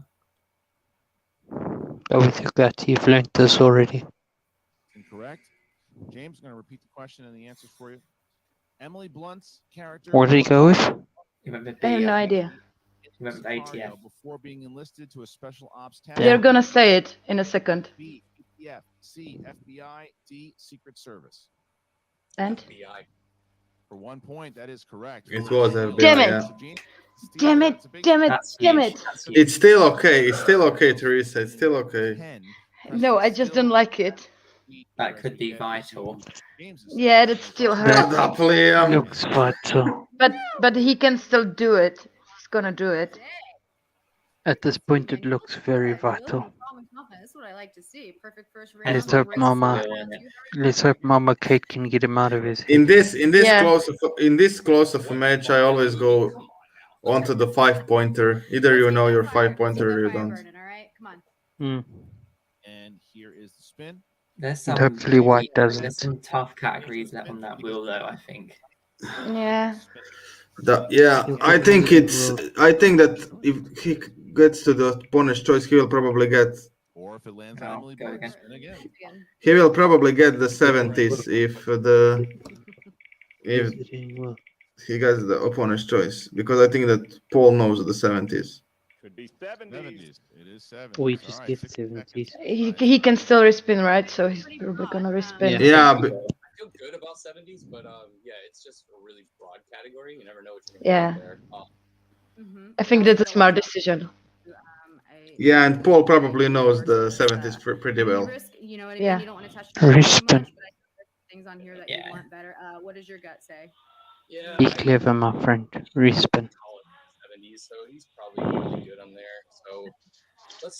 Go with your gut. You've learned this already. Incorrect. James, I'm going to repeat the question and the answers for you. Emily Blunt's character. What did he go with? You went with I have B, no I think. idea. You went with ATF. Before being enlisted to a special ops task. They're gonna say it in a second. B, ATF, C, FBI, D, Secret Service. And? FBI. For 1 point, that is correct. It was FBI. Damn it. Yeah. Damn it. Damn it. That's Damn huge. it. That's huge. It's still okay. It's still okay, Teresa. It's still okay. No, I just don't like it. That could be vital. Yeah, that still Shut hurts. up, Liam. Looks vital. But he can still do it. He's gonna do it. At this point, it looks very vital. That's what I like to see. Perfect first round. Let's hope Mama Kate can get him out of his head. In this Yeah. close of a match, I always go onto the 5-pointer. Either you know your 5-pointer or you don't. All right, come on. Hmm. And here is the spin. There's And some hopefully White doesn't. There's some tough categories left on that wheel though, I think. Yeah. I think that if he gets to the opponent's choice, he will probably get. Or if it lands on Oh, Emily go Blunt, again. spin again. He will probably get the 70s if he gets the opponent's choice, because I think that Paul knows the 70s. Could be 70s. It is 7. Or you just get 70s. He can still respin, right? So he's probably gonna respin. Yeah, but I feel good about 70s, but yeah, it's just a really broad category. You never know what you're Yeah. gonna get there. I think that's a smart decision. yeah, and Paul probably knows the 70s pretty well. Risk, you know, and Yeah. again, you don't want to touch too much, Respin. but I think there's things on here that Yeah. you want better. What does your gut say? Yeah, Be clever, my friend. Respin. 70s, so he's probably really good on there. So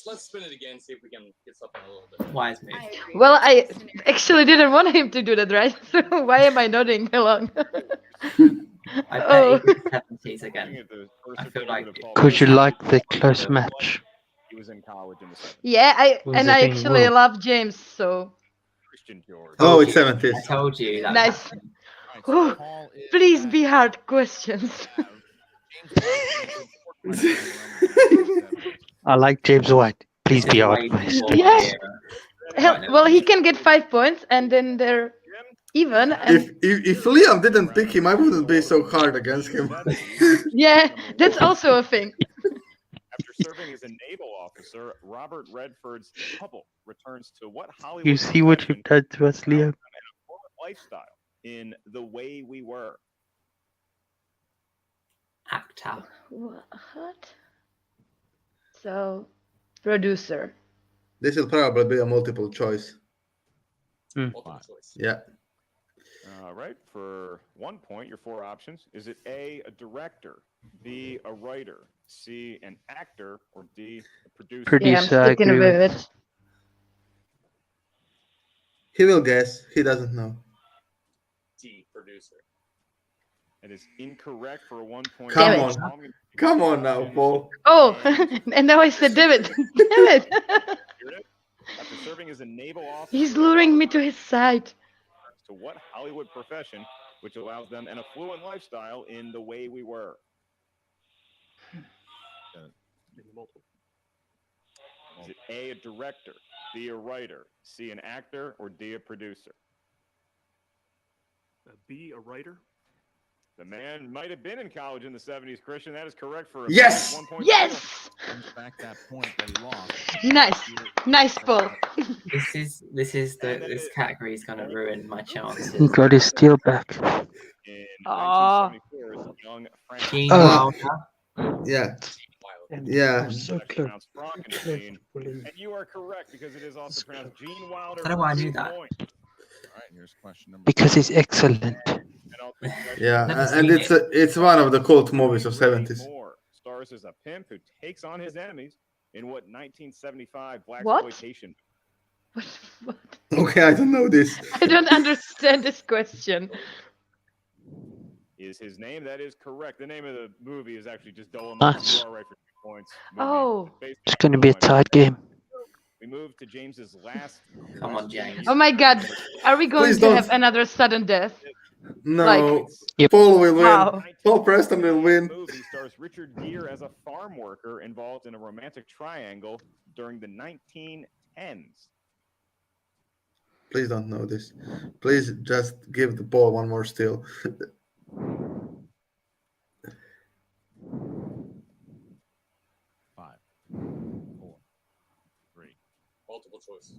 let's spin it again, see if we can get something a little bit. Wise move. I agree. Well, I actually didn't want him to do that, right? So why am I nodding along? I bet Oh. he gets 70s again. I feel like Could you like the close match? He was in college in the 70s. Yeah, I Was and it I in actually Will? love James, so Christian George. Oh, it's 70s. I told you that. nice. happened. Whew. Please be hard questions. I like James White. Please This be is hard way first. before Yeah. my era. Hell, well, he can get 5 points, and then they're even. And If Liam didn't pick him, I wouldn't be so hard against him. yeah, that's also a thing. After serving as a naval officer, Robert Redford's couple returns to what Hollywood You see what you've done to us, Liam? lifestyle in The Way We Were. Actor. What? So, producer. This will probably be a multiple choice. Multiple choice. Yeah. All right, for 1 point, your 4 options. Is it A, a director, B, a writer, C, an actor, or D, a producer? Producer, Yeah, I I'm sticking agree with with. it. He will guess. He doesn't know. D, producer. It is incorrect for a 1 point. Come Damn on. Come on now, Paul. Oh, and now I said, damn it. Damn it. After serving as a naval officer, He's luring me to his side. to what Hollywood profession which allows them an affluent lifestyle in The Way We Were? Is it A, a director, B, a writer, C, an actor, or D, a producer? B, a writer. The man might have been in college in the 70s, Christian. That is correct for a Yes! 1 point. Yes! Brings back that point that he lost. Nice. Nice, Paul. This category is gonna ruin my chances. He got his steel back. In Aw. 1974, young Frank Gene Oh. Wilder. Yeah. Yeah. So close. Frankenstein. And you are correct because it is also pronounced Gene Wilder. I don't know why I knew for that. 2 points. All right, here's question number Because he's excellent. Yeah, Never and seen it's one of the cult movies of 70s. Moore stars as a pimp who takes on his enemies in what 1975 black What? exploitation. Okay, I don't know this. I don't understand this question. Is his name? That is correct. The name of the movie is actually just Dolomite. Nice. You are right for 2 points. Oh. It's going to be a tight game. We move to James's last. Come on, James. Oh my God. Are we going Please to don't. have another sudden death? No. Yep. Paul will win. Wow. Paul Preston will win. The movie stars Richard Gere as a farm worker involved in a romantic triangle during the 1910s. Please don't know this. Please just give the ball one more steal. 5, 4, 3. Multiple choice.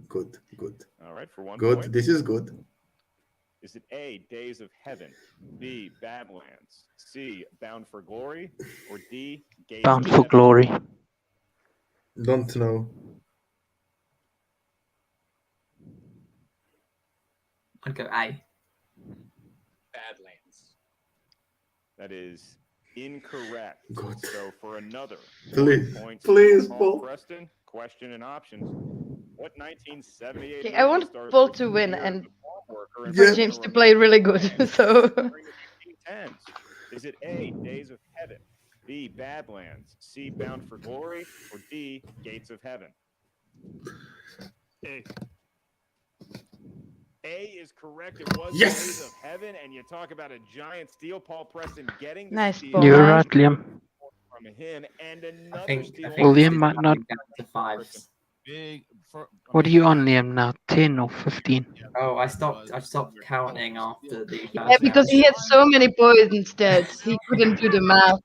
Good. All right, for 1 Good. point. This is good. Is it A, Days of Heaven, B, Badlands, C, Bound for Glory, or D, Gates Bound of for Heaven? glory. Don't know. I'd go A. Badlands. That is incorrect. Good. So for another Please, 1 point, please, Paul Paul. Preston, question and options. What 1978 Okay, I want movie stars Paul Richard to win Gere as and a farm worker for involved in James a to play really romantic good. So during the 1910s? Is it A, Days of Heaven, B, Badlands, C, Bound for Glory, or D, Gates of Heaven? A. A is correct. It was Yes! Days of Heaven, and you talk about a giant steal. Paul Preston getting the Nice, steal Paul. You're Nice. right, Liam. from him, and I another think steal. Well, this Liam is might not. going down to fives. Big. What are you on, Liam, now? 10 or 15? Oh, I stopped counting after the yeah, first because round. he had so many points instead, he couldn't do the math.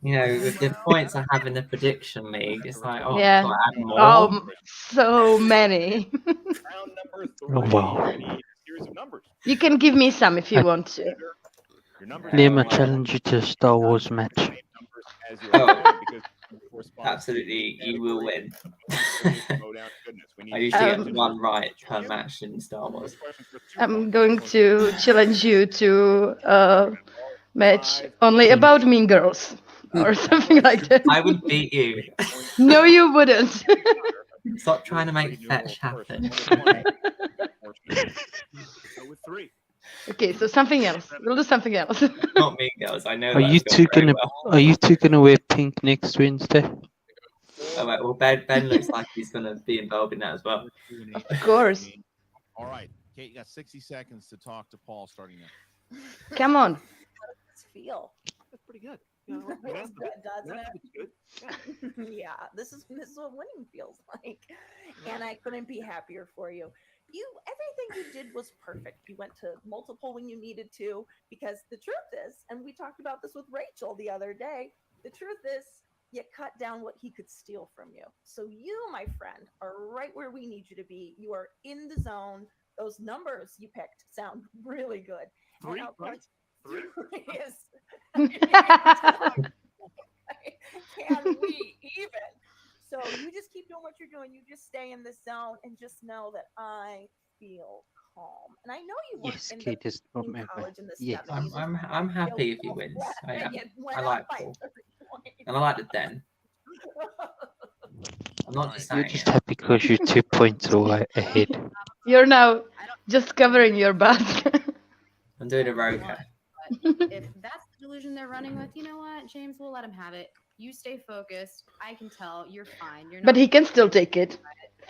You know, with the points I have in the prediction league, it's like, oh, Yeah. got to add more. Oh, so many. Round number 3. Oh, wow. We need a series of numbers. You can give me some if you want to. Your numbers Liam, I are challenge you to a Star Wars match. the same numbers as your Oh. opponent because you correspond Absolutely, to you will win. Schmoedown goodness. We need I usually Um, get one right per match in Star Wars. questions for 2 I'm points. going to challenge you to a match only about Mean Girls or something like that. I would beat you. No, you wouldn't. Stop trying to make fetch happen. Go with 3. Okay, so something else. We'll do something else. Not me, girls. I know Are you that's two gone very gonna well. Are you two gonna wear pink next Wednesday? Oh, right, well, Ben looks like he's going to be involved in that as well. Of course. All right, Kate, you got 60 seconds to talk to Paul starting now. Come on. How does this feel? That's pretty good. You know, It feels good, doesn't that's good. it? Yeah, this is what winning feels like, and I couldn't be happier for you. Everything you did was perfect. You went to multiple when you needed to, because the truth is, and we talked about this with Rachel the other day, the truth is you cut down what he could steal from you. So you, my friend, are right where we need you to be. You are in the zone. Those numbers you picked sound really good. 3, And right? 3. is can we even? So you just keep doing what you're doing. You just stay in this zone and just know that I feel calm. And I know you weren't Yes, in, Kate is not in my college in the Yes. 70s. I'm happy if he wins. I am. You went I up like by Paul. 30 points. And I like the Den. I'm not just You're saying just it. happy because you're 2 points ahead. You're now just covering your butt. I'm doing a Roka. If that's the delusion they're running with, you know what, James, we'll let him have it. You stay focused. I can tell you're fine. You're not. But he can still take it.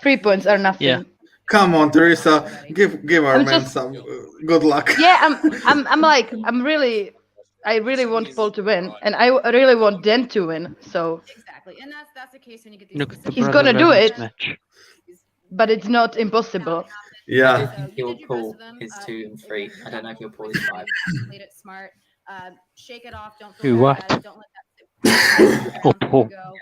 3 points are nothing. Yeah. Come on, Teresa. Give our I'm man just- some good luck. Yeah, I really want Paul to win, and I really want Den to win. So Exactly, and that's the case when you get these. Look at the he's Brother gonna do Rams it, match. but it's not impossible. I Yeah. think he'll pull his 2 and 3. I don't know if he'll pull his 5. Played it smart. Shake it off. Don't Who, feel what? bad. Don't let that sit. Oh, Paul. Go.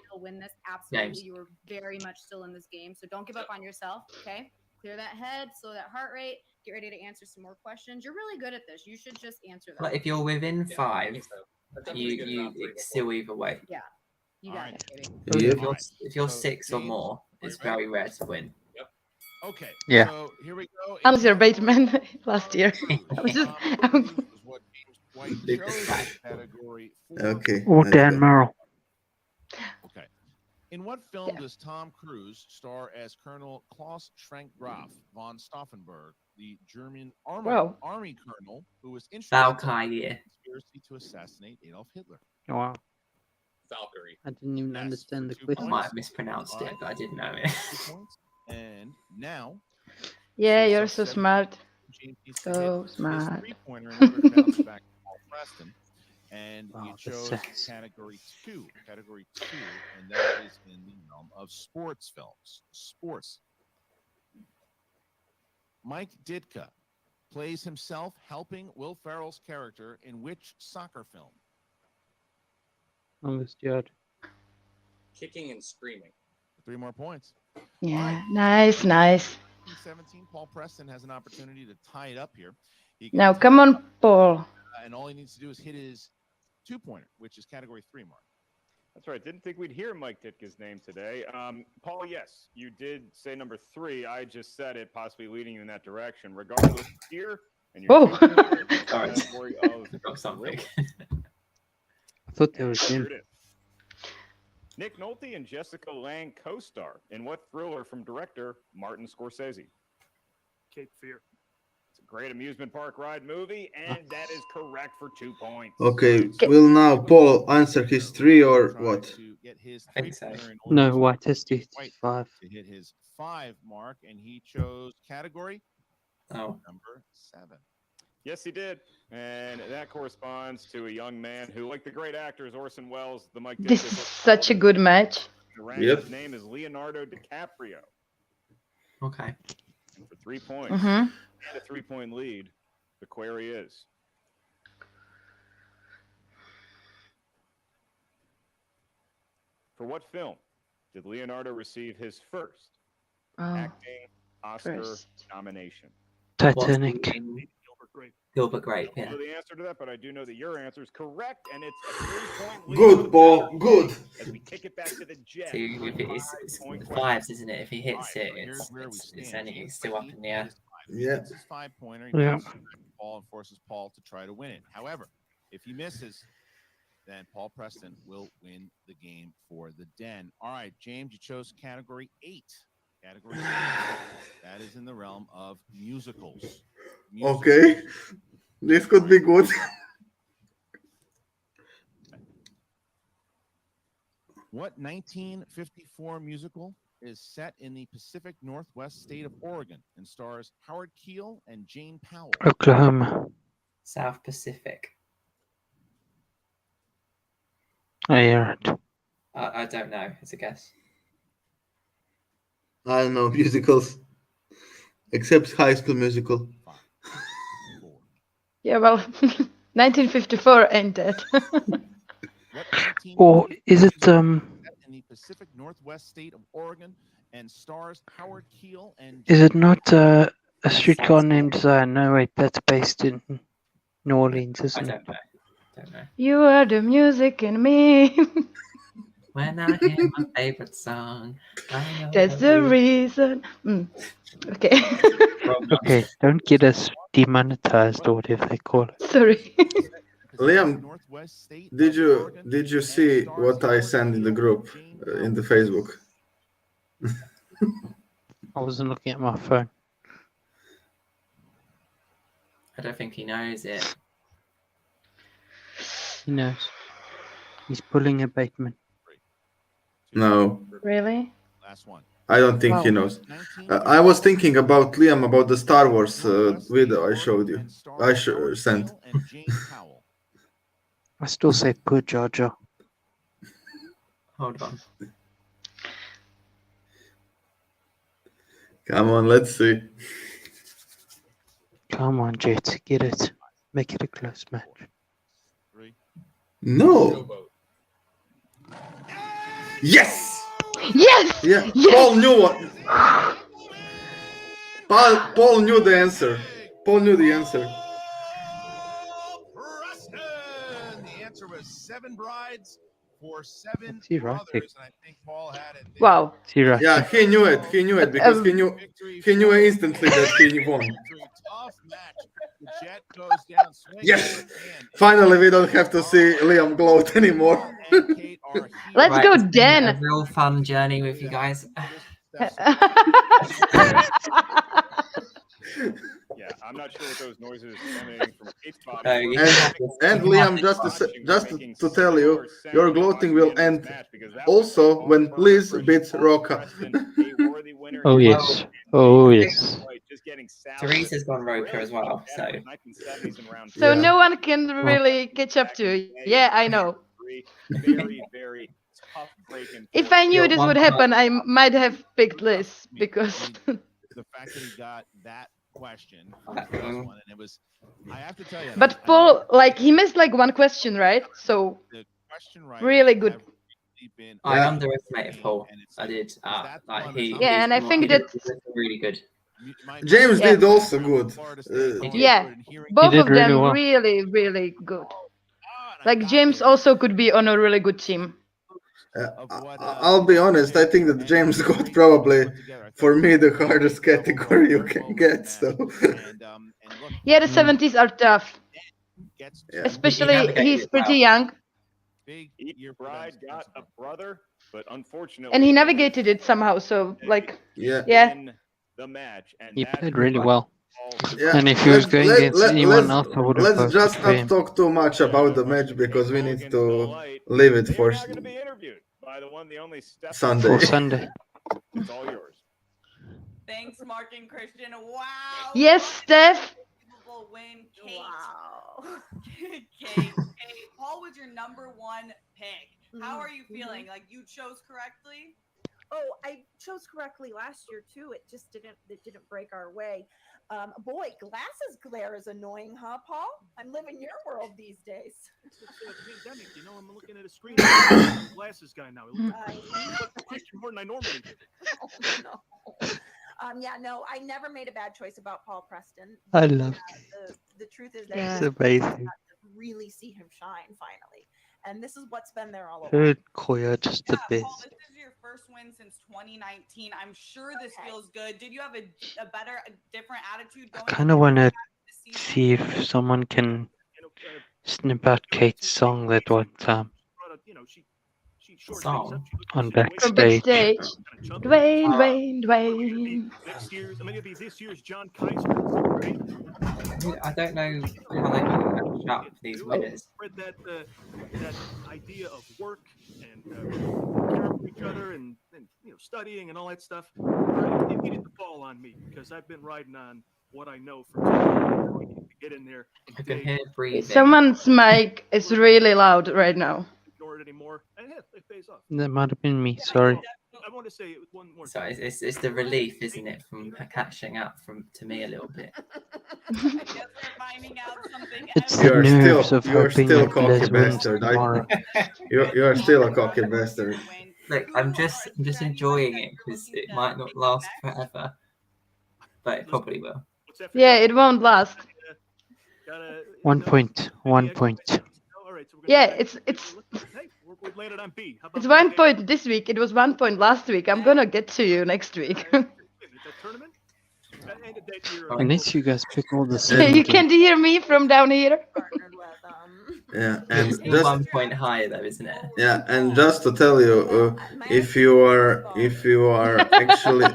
Still win this. Absolutely, James. you were very much still in this game, so don't give up on yourself. Okay, clear that head, slow that heart rate, get ready to answer some more questions. You're really good at this. You should just answer them. Like if you're within Yeah, I five, think so. I've definitely good you enough three it's before. still either way. Yeah, you got it, baby. Yep. If you're So, 6 or James, more, it's very rare to win. Okay. Yeah. So here we go. I was your baitman last year. I was just. What James White chose in category 4. Okay. Or let's Dan go. Merrill. Okay. In what film does Tom Cruise star as Colonel Klaus Schrank-Graf von Stauffenberg, the German army colonel who was instrumental in the conspiracy to assassinate Adolf Hitler? Oh, wow. Valkyrie. I didn't even understand the 2 question. I might have mispronounced it, but I didn't know it. 2 points. And now, Yeah, you're so smart. James needs So to hit his smart. 3-pointer in order to bounce back to Paul Preston. And you chose success. category 2, and that is in the realm of sports films. Sports. Mike Ditka plays himself helping Will Ferrell's character in which soccer film? Longest yard. Kicking and screaming. 3 more points. Yeah, nice, nice. 17, Paul Preston has an opportunity to tie it up here. Now, come on, Paul. And all he needs to do is hit his 2-pointer, which is category 3 mark. That's right. Didn't think we'd hear Mike Ditka's name today. Paul, yes, you did say number 3. I just said it, possibly leading you in that direction. Regardless, here and your category of something. I thought there was him. Nick Nolte and Jessica Lange co-star in what thriller from director Martin Scorsese? Cape Fear. It's a great amusement park ride movie, and that is correct for 2 points. Okay. Will now Paul answer his 3 or what? I think so. No, White has to hit 5. To hit his 5 mark, and he chose category number 7. Yes, he did. And that corresponds to a young man who, like the great actors Orson Welles, the Mike This Ditka, is such a good match. His name is Leonardo DiCaprio. Okay. And for 3 points Mhm. and a 3-point lead, the query is: for what film did Leonardo receive his first acting Oscar nomination? Titanic. Gilbert Grape, I don't yeah. know the answer to that, but I do know that your answer is correct, and it's a 3-point lead. Good, Paul. Good. As we kick it back to the Jets. So if it's 5s, isn't it? If he hits it, it's only still up in the air. Yeah. His 5-pointer. Yeah. Paul and forces Paul to try to win it. However, if he misses, then Paul Preston will win the game for the Den. All right, James, you chose category 8. Category 8. That is in the realm of musicals. Okay. This could be good. What 1954 musical is set in the Pacific Northwest state of Oregon and stars Howard Keel and Jane Powell? Oklahoma. South Pacific. I hear it. I don't know. It's a guess. I don't know musicals. Except High School Musical. Yeah, well, 1954 ain't it? Or is it in the Pacific Northwest state of Oregon and stars Howard Keel and Is it not a streetcar named Desire? No, wait, that's based in New Orleans, isn't it? Don't know. You are the music in me. When I hear my favorite song, I know That's the reason. Okay. Okay, don't get us demonetized or whatever they call it. Sorry. Liam, did you see what I sent in the group in the Facebook? I wasn't looking at my phone. I don't think he knows it. He knows. He's pulling a Bateman. No, Really? Last one. I don't think he knows. I was thinking about Liam about the Star Wars video I showed you. I sent. I still say poor Jar Jar. Hold on. Come on, let's see. Come on, Jets, get it. Make it a close match. No. Yes. Yes. Yeah. Yes! Paul knew what. Paul knew the answer. Paul knew the answer. Preston. The answer was 7 brides for 7 Is he right? brothers, and I think Paul had it. Wow. Is he right? Yeah, he knew it. He knew it because he knew instantly that he won. Tough match. The Jet goes down swinging. Yes. Finally, we don't have to see Liam gloat anymore. Let's Right, go, it's been Dan. a real fun journey with you guys. Yeah, I'm not sure what those noises coming from Kate's body Oh, were. you And Liam, just to tell you, your gloating will end also when Liz beats Roca. Oh yes. Oh yes. Teresa's gone Roker as well, so. So Yeah. no one can really catch up to you. Yeah, I know. Very, very tough breaking. If I knew You're this one would happen, I might have picked Liz because. The fact that he got that question for the first one, and it was, I have to tell you. But Paul, like, he missed like one question, right? So The question right. really good. I Yeah. underestimated Paul. I did. Like he. Yeah, and I think that really good. James Yeah. did also good. yeah, both did of them really well. really, really good. Like James also could be on a really good team. I'll be honest. I think that James got probably, for me, the hardest category you can get. So. Yeah, the 70s are tough. Yeah. Especially navigated he's it well. pretty young Your bride got a brother, but unfortunately, and he navigated it somehow. So like, Yeah. yeah. in the match, and He that played really well. Yeah. And if he was going against anyone else, I would have let's voted just for not him. talk too much about the match because we need to leave it for They're not going to be interviewed by the one, the only Steph. Sunday. For Sunday. It's all yours. Thanks, Mark and Christian. Wow. Yes, Steph. Unbelievable win, Kate. Wow. Kate, Paul was your #1 pick. How are you feeling? Like you chose correctly? Oh, I chose correctly last year too. It didn't break our way. Boy, glasses glare is annoying, huh, Paul? I'm living your world these days. It's a pandemic, you know. I'm looking at a screen. Glasses guy now. I More than I normally do. no. Yeah, no, I never made a bad choice about Paul Preston. I love The truth is that Yeah. It's amazing. really see him shine finally. And this is what's been there all along. Heard Koya just the Paul, best. this is your first win since 2019. I'm sure this feels good. Did you have a different attitude going? I kind of want to see if someone can snip out Kate's song that one time Song. on From backstage. backstage. Dwayne. Next year's, I mean, it'll be this year's John Kaiser. I don't know how they can match up these winners. Spread that idea of work and care for each other and studying and all that stuff. It needed to fall on me because I've been riding on what I know for too long. To get in there. I can hear breathing. Someone's mic is really loud right now. Ignore it anymore. And it pays off. That might have been me. Sorry. I want to say one more. So it's the relief, isn't it, from catching up to me a little bit. It's the nerves of You're hoping still that cocky Les wins bastard. tomorrow. You're still a cocky bastard. Look, I'm just enjoying it because it might not last forever, but it probably will. Yeah, it won't last. 1 point. 1 point. Yeah, it's We landed on B. How about it's 1 point this week. It was 1 point last week. I'm gonna get to you next week. Unless you guys pick all the You same. can't hear me from down here. Yeah, and It's just 1 point higher though, isn't it? yeah, and just to tell you, if you are actually,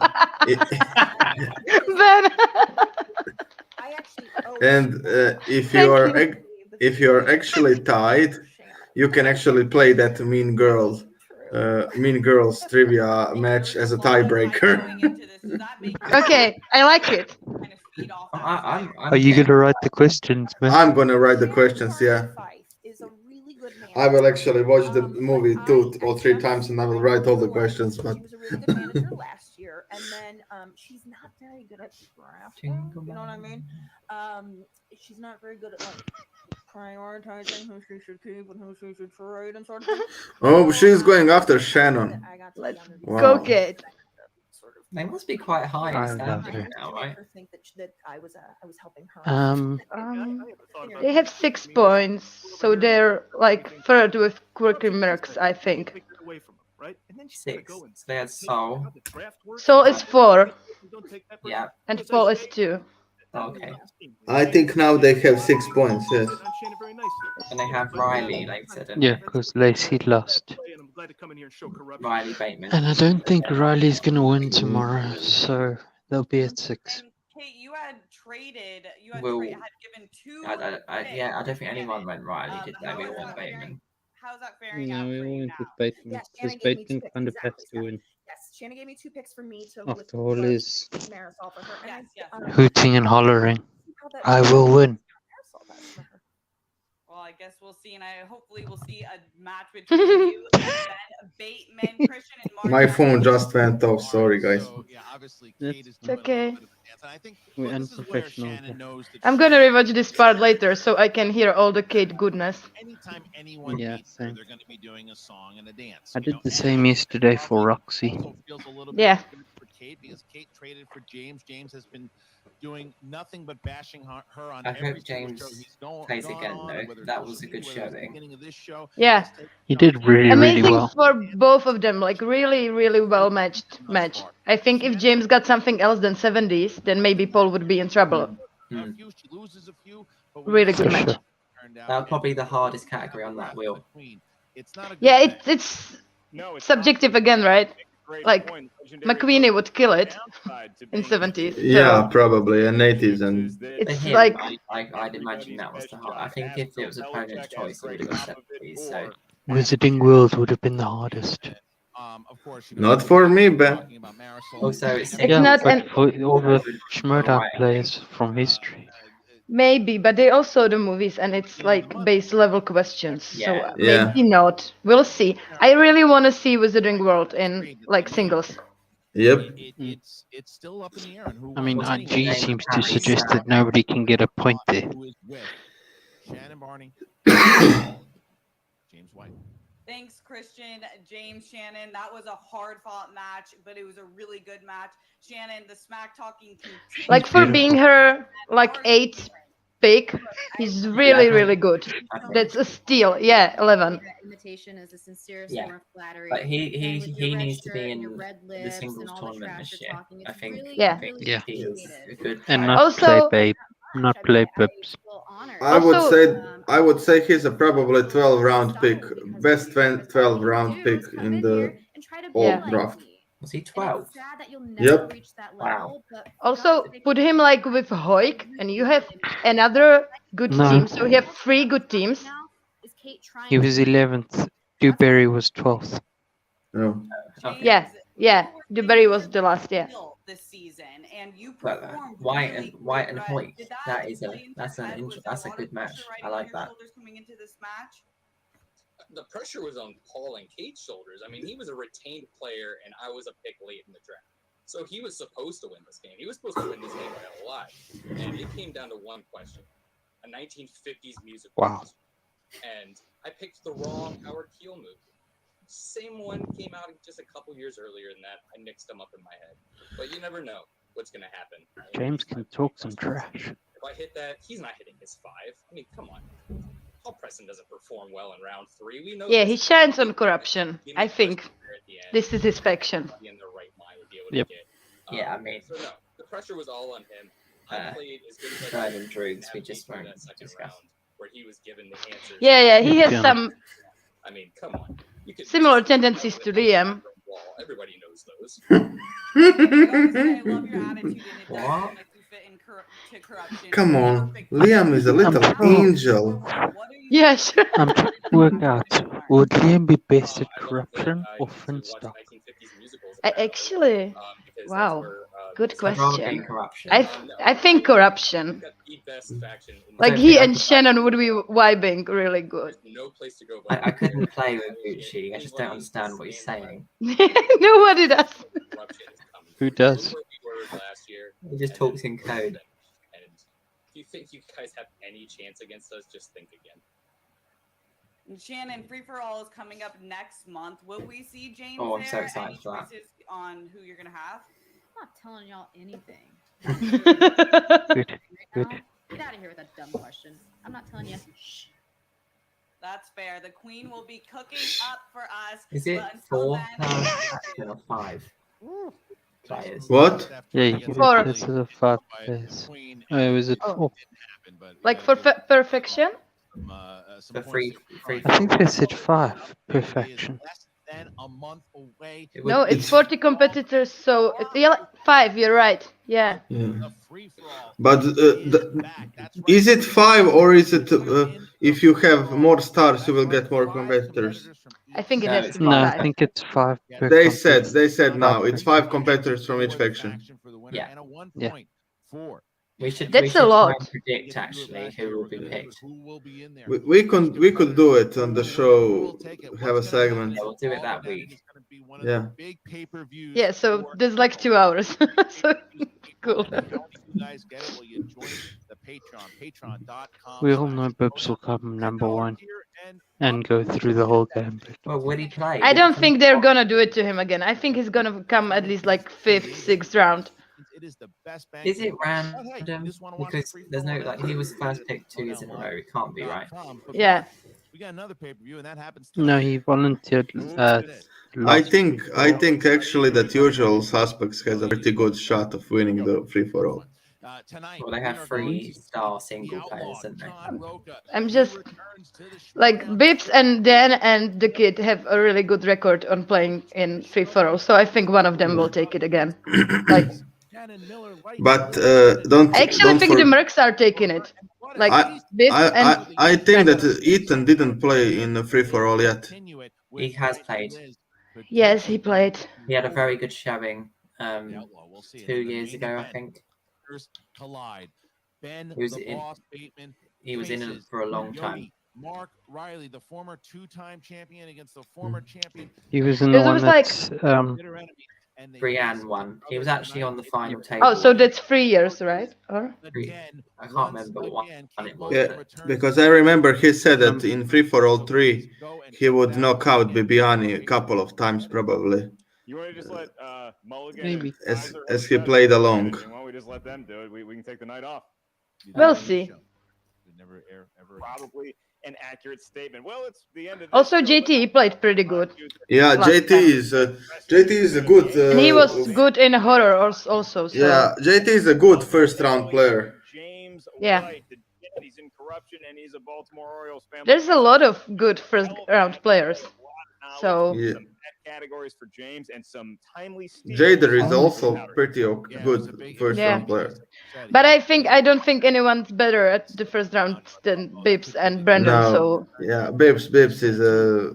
Ben. and if you are actually tied, you can actually play that Mean Girls trivia match as a tiebreaker. Okay, I like it. Are you gonna write the questions, man? I'm gonna write the questions. Yeah, I will actually watch the movie 2 or 3 times, and I will write all the questions. But last year, and then she's not very good at drafting. You know what I mean? She's not very good at like prioritizing who she should keep and who she should trade and sort of thing. Oh, she's going after Shannon. Let's Wow. go, Kate. They must be quite high I in love standing her. now, right? That I was helping her. They have 6 points, so they're like third with Quirky Mercs, I think. 6. So they had Soul. Soul is 4. Yeah. And Paul is 2. Okay. I think now they have 6 points, yes. And they have Riley later, don't Yeah, they? because Lacey lost. Riley Bateman. And I don't think Riley's going to win tomorrow, so they'll be at 6. Kate, you had traded. You had, Will- had given 2. I don't think anyone went Riley, did they? We all went Bateman. How's that faring No, out we for all you went now? with Bateman. Yes, Because Shannon gave me Bateman 2 picks, kind of has exactly, to win. Yes, Shannon gave me 2 picks for me to After all is Marisol for her. And Yes. hooting and hollering. I will win. Well, I guess we'll see, and hopefully we'll see a match between you and Ben Bateman, Christian, and Mark. My phone just went off. Sorry, guys. So yeah, obviously Kate is It's doing okay. a little bit of a dance, and I think We're this is where unprofessional. Shannon knows that I'm gonna rewatch this part later so I can hear all the Kate goodness. anytime anyone Yeah, beats her, same. they're going to be doing a song and a dance. I you did know, the and same yesterday for Roxy. also feels a little Yeah. bit for Kate because Kate traded for James. James has been doing nothing but bashing her on I every hope James show he's plays gone again, on, though. whether it's That social was a media, good whether it's the showing. beginning of this show. Yeah. He did really, really Amazing well. for both of them, like really well matched match. I think if James got something else than 70s, then maybe Paul would be in trouble. She loses a few, but we Really know good how match. it turned out. That was probably the hardest category on that wheel. It's not a good Yeah, thing. it's subjective again, right? Like McQueenie would kill it in 70s. So Yeah, probably. And 80s and For it's him, like I'd imagine that was the hard. I think if it was opponent's choice, he would have got 70s. So Wizarding World would have been the hardest. Of course, not for me, Ben. also, it's It's not but an- for all the Schmoedown Right. players from history. maybe, but they also the movies and it's like base level questions. So Yeah. Yeah. maybe not. We'll see. I really want to see Wizarding World in like singles. Yep. It's still up in the air on who I mean, What's his IG name? seems to Harry suggest Sam. that nobody can get a point there. who is with Shannon Barney, James White. Thanks, Christian, James, Shannon. That was a hard-fought match, but it was a really good match. Shannon, the smack talking. Like for being her like 8th pick, he's really good. That's a steal. Yeah, 11. That imitation is the sincerest Yeah. form of flattery. But And with your he red needs to be shirt and in your red the lips and singles all the tournament trash this you're year. talking. I It's think. really, Yeah. really Yeah. He is appreciated. a good And player. not play Also- babe, not play pips. I would say he's a probably 12-round pick, best 12-round pick in the whole Yeah. draft. Was he 12? Yep. Wow. Also put him like with Hoik and you have another good No. team. So we have 3 good teams. He was 11th. Dewberry was 12th. No. Yeah. Yeah. Dewberry was the last, yeah. This season, and you But performed White really and great. Hoyt. Did That's was a good match. I on like your that. shoulders coming into this match? The pressure was on Paul and Kate's shoulders. I mean, he was a retained player, and I was a pick late in the draft. So he was supposed to win this game. He was supposed to win this game by a lot. And it came down to one question: a 1950s musical. Wow. And I picked the wrong Howard Keel movie. Same one came out just a couple years earlier than that. I mixed them up in my head. But you never know what's going to happen. James can talk some trash. If I hit that, he's not hitting his 5. I mean, come on. Paul Preston doesn't perform well in round 3. We know Yeah, this. he shines on corruption. I think At the end, this is his faction. be in the right mind to be able to Yep. get. Yeah, I mean, So no, the pressure was all on him. I played as good as I Drive could and Drugs, we navigate just through won't that second discuss. round where he was given the answers. Yeah, he has Yeah. some I mean, come on. You could similar tendencies to Liam. Everybody knows those. I love your attitude, and it does What? seem like you fit in to corruption. Come on. Liam is a little angel. Yeah, sure. I'm trying to work out, would Liam be best at corruption or Finstock? Actually, wow, good I'd rather be question. corruption. I think corruption. The best faction in Like don't he think I and could- Shannon would be vibing really good. no place to go. I couldn't play with Gucci. I just don't understand what he's saying. Nobody does. Who does? Where we were last year. He just talks in code. And if you think you guys have any chance against us, just think again. And Shannon, free for all is coming up next month. Will we see James Oh, I'm so there? excited Any for that. choices on who you're gonna have? I'm not telling y'all anything. Good. Good. Get out of here with that dumb question. I'm not telling you. Shh. That's fair. The queen will be cooking up for us. Is it but until 4 then, per or 5 players? What? Yeah, you can do Four. it to the 5 players. Oh, was it 4? Like for perfection? For free. I think they said 5 perfection. Then a month away. No, it's 40 competitors, so yeah, like 5. You're right. Yeah. Yeah. But is it 5 or is it if you have more stars, you will get more competitors? I think it has to be No, I 5. think it's 5 per They competitor. said now it's 5 competitors from each faction. Yeah. Yeah. That's a try lot. and predict actually who will be picked. We could do it on the show. Have a segment. Yeah, we'll do it that week. Yeah. Yeah, so there's like 2 hours. So cool. We all know Bubs will come number 1 and go through the whole gambit. Well, will he play? I don't think they're gonna do it to him again. I think he's gonna come at least like 5th, 6th round. Is it random? Because there's no like he was first picked 2 years in a row. It can't be right. Yeah. We got another pay-per-view, and that happens. No, he volunteered. I think actually that Usual Suspects has a pretty good shot of winning the free for all. Well, they have 3-star single players, don't they? I'm just like Bibbs and Dan and the kid have a really good record on playing in free for all, so I think one of them will take it again. Like, But don't. I actually don't think for- the Mercs are taking it. Like Bibbs and I think that Ethan didn't play in the free for all yet. He has played. yes, he played. He had a very good showing 2 years ago, I think. Collide. Ben, He was the in- Boss Bateman. He was in it for a long time. Mark Riley, the former 2-time champion against the former champion. He was in It the one was like- that's Brienne won. He was actually on the final table. Oh, so that's 3 years, right? Or I can't remember what one it was. Yeah, because I remember he said that in free for all 3, he would knock out Bibiani a couple of times probably. You want to just let Mulligan Maybe. and As- Kaiser as work he that played out? along. Why don't we just let them do it? We can take the night off. We'll see. Probably an accurate statement. Well, it's the end of this Also, show, JT he played pretty good. Yeah, last JT time. is a good. And he was good in horror also. So. Yeah, JT is a good first round player. James Yeah. White, he's in corruption and he's a Baltimore Orioles fan. There's a lot of good first round players. So Yeah. Some categories for James and some timely steals. Jader is also pretty good first Yeah. round player. But I don't think anyone's better at the first round than Bibbs and Brandon. No, So yeah, Bibbs is a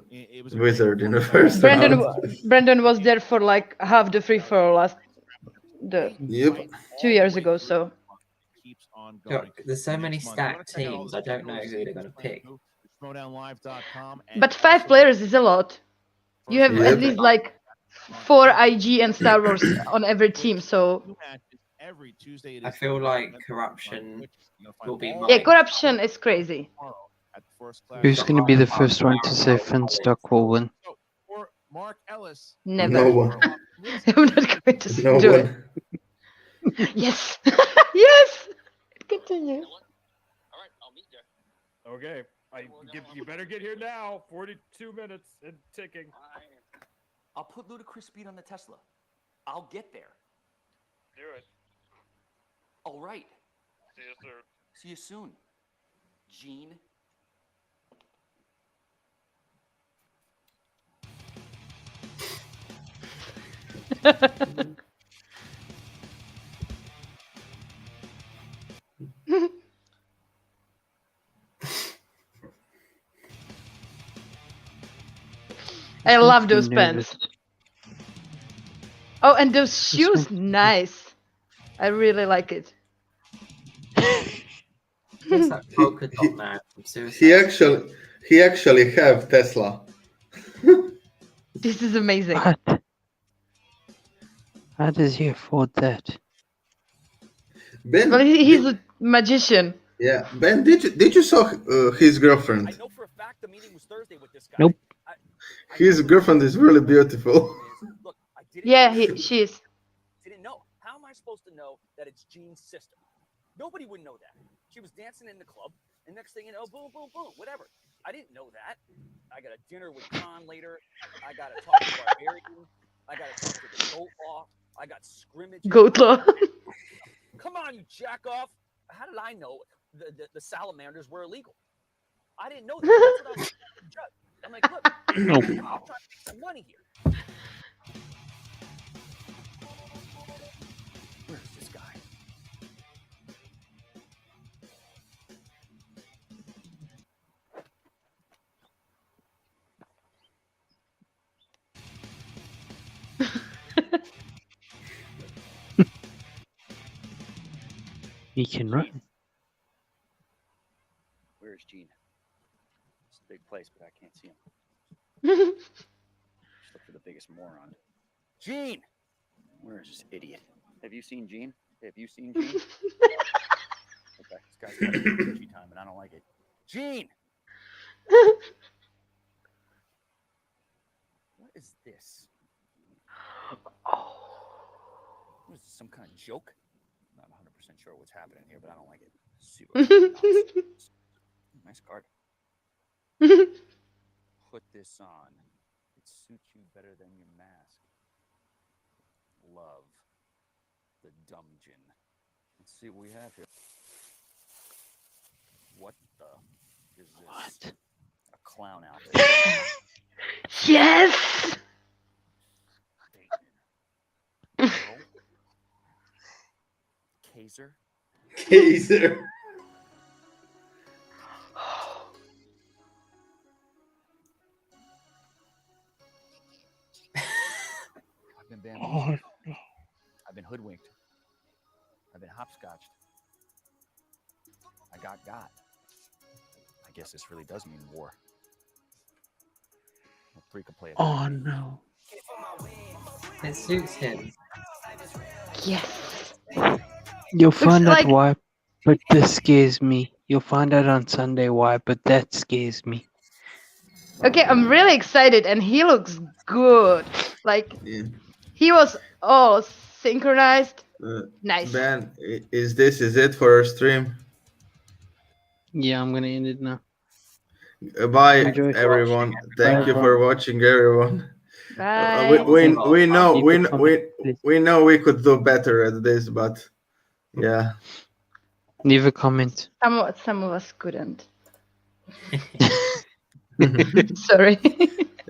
wizard in the first Brandon round. Brandon was there for like half the free for all Yep. 2 years ago. So Look, there's so many stacked teams. I don't know who they're going to pick. but 5 players is a lot. You have Yep. at least like 4 IG and Star Wars on every team. So I feel like corruption will be yeah, corruption is crazy. Who's going to be the first one to say Finstock will win? Mark Ellis. Never. No one. I'm not going to No do one. it. Yes. Yes. Continue. Okay. You better get here now. 42 minutes and ticking. I'll put ludicrous speed on the Tesla. I'll get there. Do it. All right. See you soon. See you soon, Gene. I love those Nervous. pants. Oh, and those shoes, nice. I really like it. Where's that polka dot man from Suicide He actually have Tesla. This is amazing. What? How does he afford that? Ben, Well, he's a magician. Yeah, Ben, did you saw his girlfriend? I know for a fact the meeting was Thursday with this guy. Nope. His girlfriend is really beautiful. Look, I didn't Yeah, know she is. didn't know. How am I supposed to know that it's Jean's sister? Nobody would know that. She was dancing in the club, and next thing you know, boom, boom, boom, whatever. I didn't know that. I got a dinner with Khan later. I got to talk to Barbarian. I got to talk to the Goat Law. I got scrimmage. Goat Law. Come on, you jack off. How did I know the salamanders were illegal? I didn't know that. That's what I was telling the judge. I'm like, look, I'm trying to make some money here. Where's this guy? He can run. Where's Gene? It's a big place, but I can't see him. Just look for the biggest moron. Gene! Where is this idiot? Have you seen Gene? Have you seen Gene? Okay, this guy's got energy time, and I don't like it. Gene! What is this? What is this, some kind of joke? I'm not 100% sure what's happening here, but I don't like it. Let's see what's nice card. Put this on. It suits you better than your mask. Love the Dumjin. Let's see what we have here. What the is this? What? A clown outfit. Yes. Kaiser. Kaiser. I've been bamboozled. I've been hoodwinked. I've been hopscotched. I got. I guess this really does mean war. Well, three can play it. Oh no. It suits him. Yes. You'll find out like- why, but this scares me. You'll find out on Sunday why, but that scares me. Okay, I'm really excited, and he looks good. Like he was all synchronized. Nice. Ben, is it for our stream? Yeah, I'm gonna end it now. Bye, Enjoy. everyone. Thank you for watching, everyone. Bye. We know we could do better at this, but yeah. Leave a comment. Some of us couldn't. Sorry.